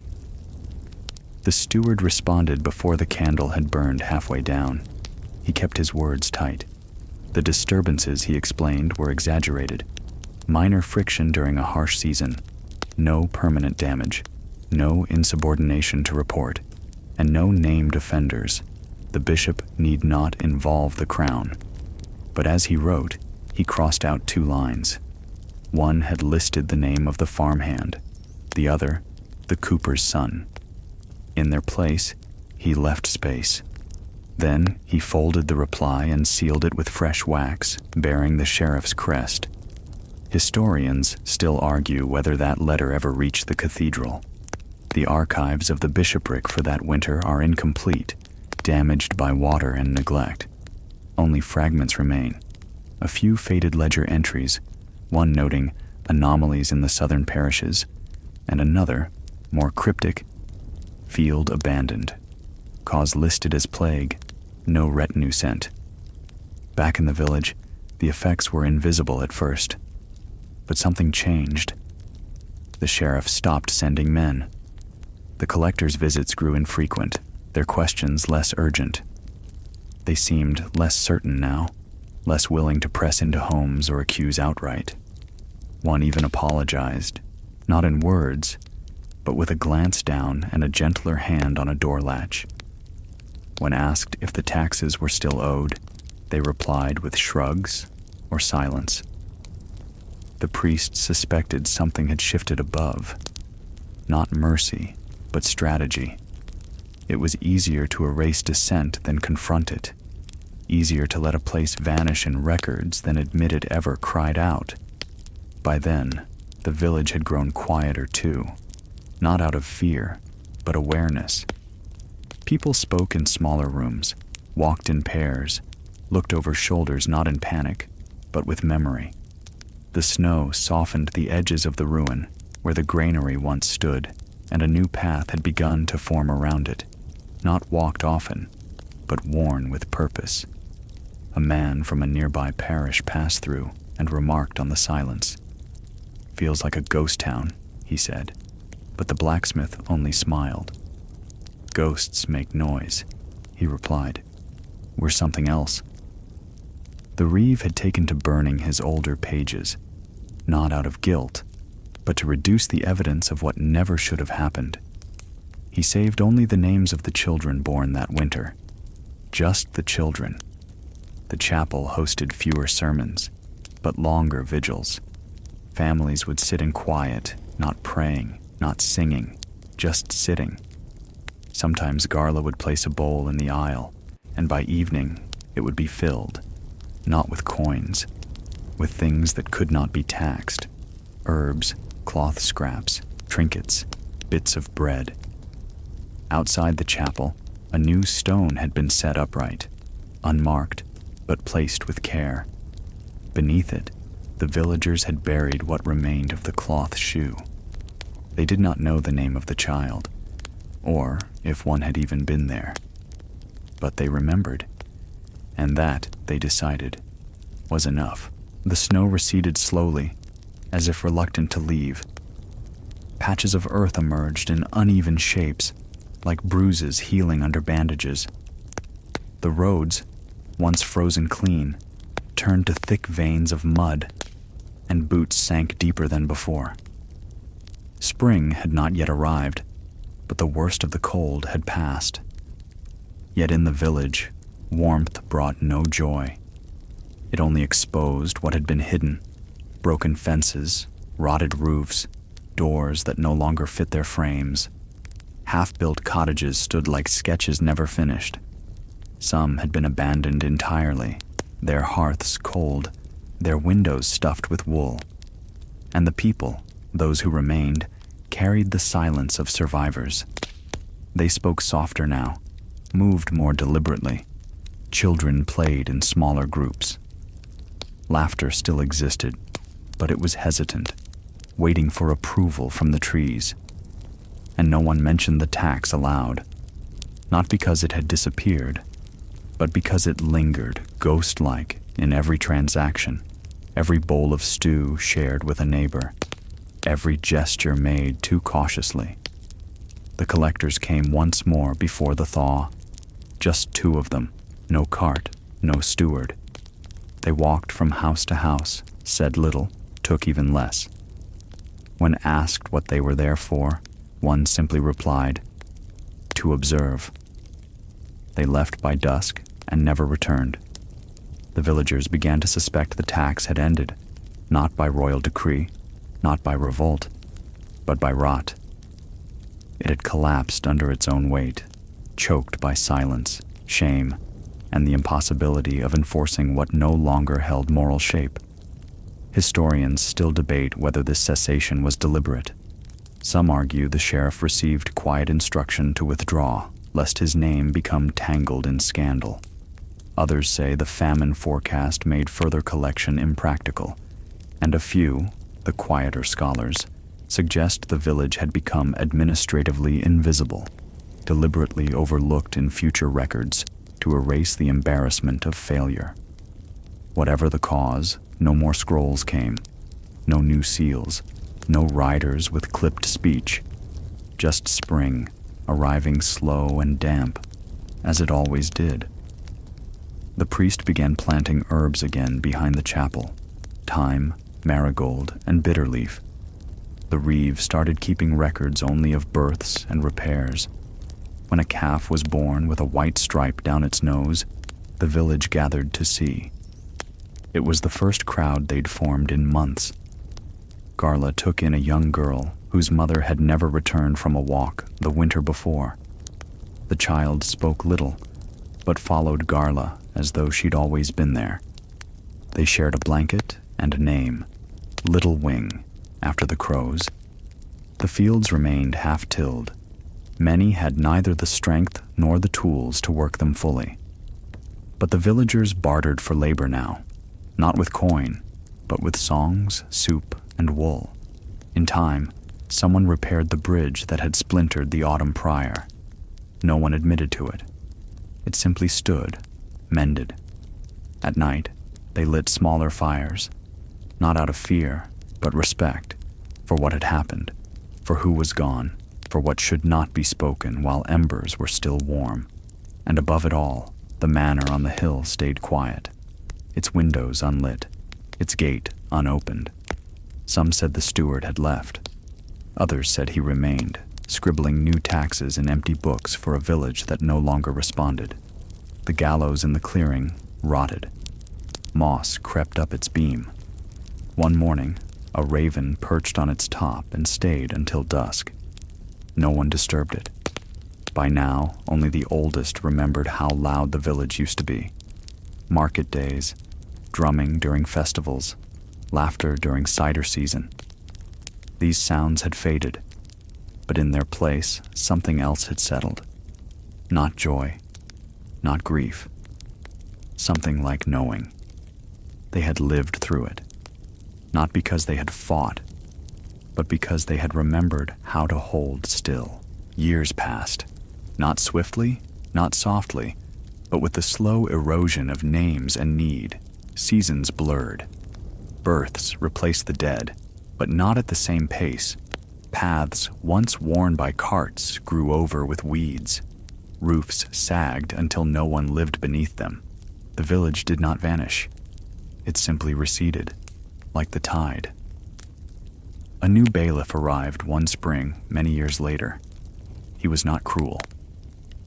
Speaker 1: The steward responded before the candle had burned halfway down. He kept his words tight. The disturbances, he explained, were exaggerated. Minor friction during a harsh season, no permanent damage, no insubordination to report, and no named offenders. The bishop need not involve the crown. But as he wrote, he crossed out 2 lines. One had listed the name of the farmhand, the other, the cooper's son. In their place, he left space. Then he folded the reply and sealed it with fresh wax, bearing the sheriff's crest. Historians still argue whether that letter ever reached the cathedral. The archives of the bishopric for that winter are incomplete, damaged by water and neglect. Only fragments remain. A few faded ledger entries, one noting anomalies in the southern parishes, and another, more cryptic, field abandoned, cause listed as plague, no retinue sent. Back in the village, the effects were invisible at first, but something changed. The sheriff stopped sending men. The collector's visits grew infrequent, their questions less urgent. They seemed less certain now, less willing to press into homes or accuse outright. One even apologized, not in words, but with a glance down and a gentler hand on a door latch. When asked if the taxes were still owed, they replied with shrugs or silence. The priest suspected something had shifted above. Not mercy, but strategy. It was easier to erase dissent than confront it. Easier to let a place vanish in records than admit it ever cried out. By then, the village had grown quieter too, not out of fear, but awareness. People spoke in smaller rooms, walked in pairs, looked over shoulders not in panic, but with memory. The snow softened the edges of the ruin where the granary once stood, and a new path had begun to form around it, not walked often, but worn with purpose. A man from a nearby parish passed through and remarked on the silence. "Feels like a ghost town," he said, but the blacksmith only smiled. "Ghosts make noise," he replied. "We're something else." The reeve had taken to burning his older pages, not out of guilt, but to reduce the evidence of what never should have happened. He saved only the names of the children born that winter. Just the children. The chapel hosted fewer sermons, but longer vigils. Families would sit in quiet, not praying, not singing, just sitting. Sometimes Garla would place a bowl in the aisle, and by evening it would be filled, not with coins, with things that could not be taxed: herbs, cloth scraps, trinkets, bits of bread. Outside the chapel, a new stone had been set upright, unmarked, but placed with care. Beneath it, the villagers had buried what remained of the cloth shoe. They did not know the name of the child, or if one had even been there. But they remembered, and that, they decided, was enough. The snow receded slowly, as if reluctant to leave. Patches of earth emerged in uneven shapes, like bruises healing under bandages. The roads, once frozen clean, turned to thick veins of mud, and boots sank deeper than before. Spring had not yet arrived, but the worst of the cold had passed. Yet in the village, warmth brought no joy. It only exposed what had been hidden: broken fences, rotted roofs, doors that no longer fit their frames. Half-built cottages stood like sketches never finished. Some had been abandoned entirely, their hearths cold, their windows stuffed with wool. And the people, those who remained, carried the silence of survivors. They spoke softer now, moved more deliberately. Children played in smaller groups. Laughter still existed, but it was hesitant, waiting for approval from the trees. And no one mentioned the tax aloud, not because it had disappeared, but because it lingered, ghost-like, in every transaction, every bowl of stew shared with a neighbor, every gesture made too cautiously. The collectors came once more before the thaw, just two of them, no cart, no steward. They walked from house to house, said little, took even less. When asked what they were there for, one simply replied, "To observe." They left by dusk and never returned. The villagers began to suspect the tax had ended, not by royal decree, not by revolt, but by rot. It had collapsed under its own weight, choked by silence, shame, and the impossibility of enforcing what no longer held moral shape. Historians still debate whether this cessation was deliberate. Some argue the sheriff received quiet instruction to withdraw, lest his name become tangled in scandal. Others say the famine forecast made further collection impractical, and a few, the quieter scholars, suggest the village had become administratively invisible, deliberately overlooked in future records to erase the embarrassment of failure. Whatever the cause, no more scrolls came, no new seals, no riders with clipped speech, just spring, arriving slow and damp, as it always did. The priest began planting herbs again behind the chapel: thyme, marigold, and bitterleaf. The reeve started keeping records only of births and repairs. When a calf was born with a white stripe down its nose, the village gathered to see. It was the first crowd they'd formed in months, Garla took in a young girl whose mother had never returned from a walk the winter before. The child spoke little, but followed Garla as though she'd always been there. They shared a blanket and a name, Little Wing, after the crows. The fields remained half-tilled. Many had neither the strength nor the tools to work them fully. But the villagers bartered for labor now, not with coin, but with songs, soup, and wool. In time, someone repaired the bridge that had splintered the autumn prior. No one admitted to it. It simply stood, mended. At night, they lit smaller fires, not out of fear, but respect for what had happened, for who was gone, for what should not be spoken while embers were still warm. And above it all, the manor on the hill stayed quiet, its windows unlit, its gate unopened. Some said the steward had left. Others said he remained, scribbling new taxes in empty books for a village that no longer responded. The gallows in the clearing rotted. Moss crept up its beam. One morning, a raven perched on its top and stayed until dusk. No one disturbed it. By now, only the oldest remembered how loud the village used to be. Market days, drumming during festivals, laughter during cider season. These sounds had faded, but in their place, something else had settled. Not joy, not grief. Something like knowing. They had lived through it. Not because they had fought, but because they had remembered how to hold still. Years passed, not swiftly, not softly, but with the slow erosion of names and need. Seasons blurred. Births replaced the dead, but not at the same pace. Paths once worn by carts grew over with weeds. Roofs sagged until no one lived beneath them. The village did not vanish. It simply receded, like the tide. A new bailiff arrived one spring many years later. He was not cruel,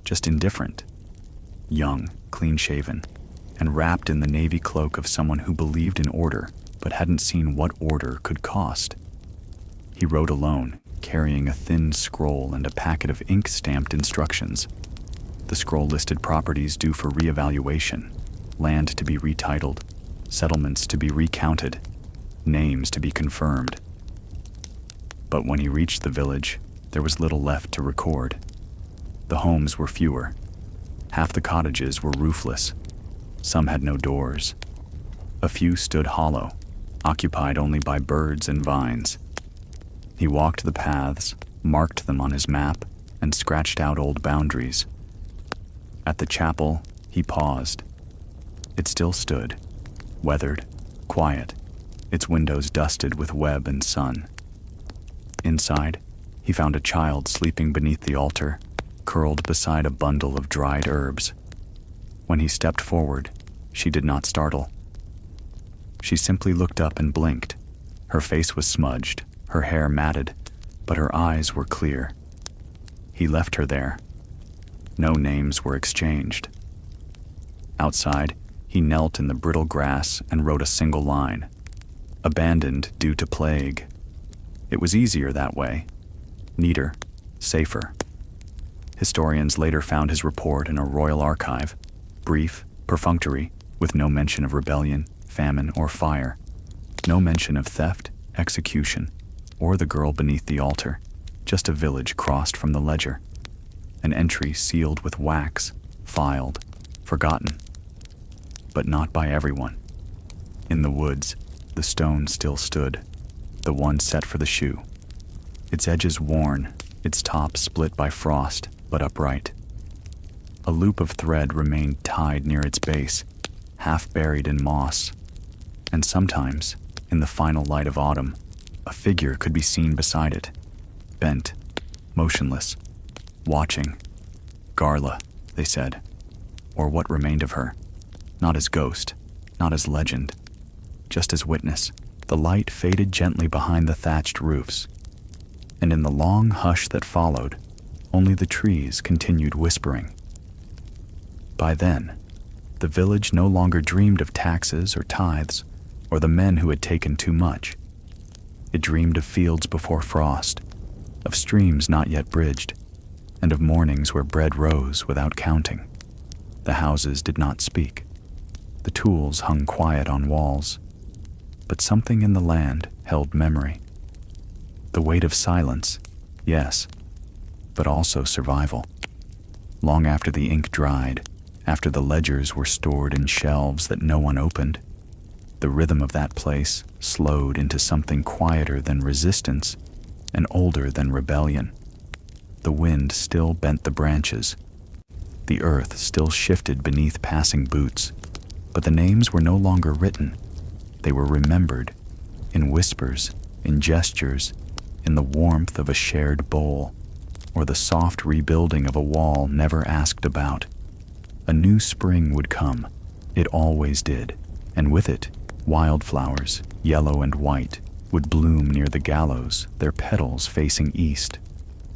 Speaker 1: just indifferent. Young, clean-shaven, and wrapped in the navy cloak of someone who believed in order but hadn't seen what order could cost. He rode alone, carrying a thin scroll and a packet of ink-stamped instructions. The scroll listed properties due for reevaluation, land to be retitled, settlements to be recounted, names to be confirmed. But when he reached the village, there was little left to record. The homes were fewer. Half the cottages were roofless. Some had no doors. A few stood hollow, occupied only by birds and vines. He walked the paths, marked them on his map, and scratched out old boundaries. At the chapel, he paused. It still stood, weathered, quiet, its windows dusted with web and sun. Inside, he found a child sleeping beneath the altar, curled beside a bundle of dried herbs. When he stepped forward, she did not startle. She simply looked up and blinked. Her face was smudged, her hair matted, but her eyes were clear. He left her there. No names were exchanged. Outside, he knelt in the brittle grass and wrote a single line. Abandoned due to plague. It was easier that way. Neater, safer. Historians later found his report in a royal archive, brief, perfunctory, with no mention of rebellion, famine, or fire. No mention of theft, execution, or the girl beneath the altar. Just a village crossed from the ledger. An entry sealed with wax, filed, forgotten. But not by everyone. In the woods, the stone still stood, the one set for the shoe. Its edges worn, its top split by frost, but upright. A loop of thread remained tied near its base, half buried in moss. And sometimes, in the final light of autumn, a figure could be seen beside it, bent, motionless, watching. Garla, they said, or what remained of her. Not as ghost, not as legend, just as witness. The light faded gently behind the thatched roofs, and in the long hush that followed, only the trees continued whispering. By then, the village no longer dreamed of taxes or tithes, or the men who had taken too much. It dreamed of fields before frost, of streams not yet bridged, and of mornings where bread rose without counting. The houses did not speak. The tools hung quiet on walls. But something in the land held memory. The weight of silence, yes, but also survival. Long after the ink dried, after the ledgers were stored in shelves that no one opened, the rhythm of that place slowed into something quieter than resistance and older than rebellion. The wind still bent the branches. The earth still shifted beneath passing boots, but the names were no longer written. They were remembered, in whispers, in gestures, in the warmth of a shared bowl, or the soft rebuilding of a wall never asked about. A new spring would come. It always did, and with it, wildflowers, yellow and white, would bloom near the gallows, their petals facing east.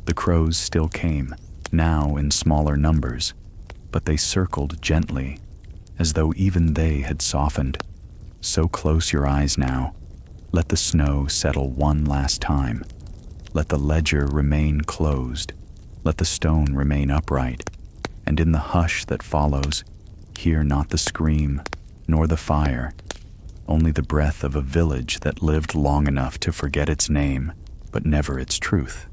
Speaker 1: The crows still came, now in smaller numbers, but they circled gently, as though even they had softened. So close your eyes now. Let the snow settle one last time. Let the ledger remain closed. Let the stone remain upright. And in the hush that follows, hear not the scream, nor the fire, only the breath of a village that lived long enough to forget its name, but never its truth.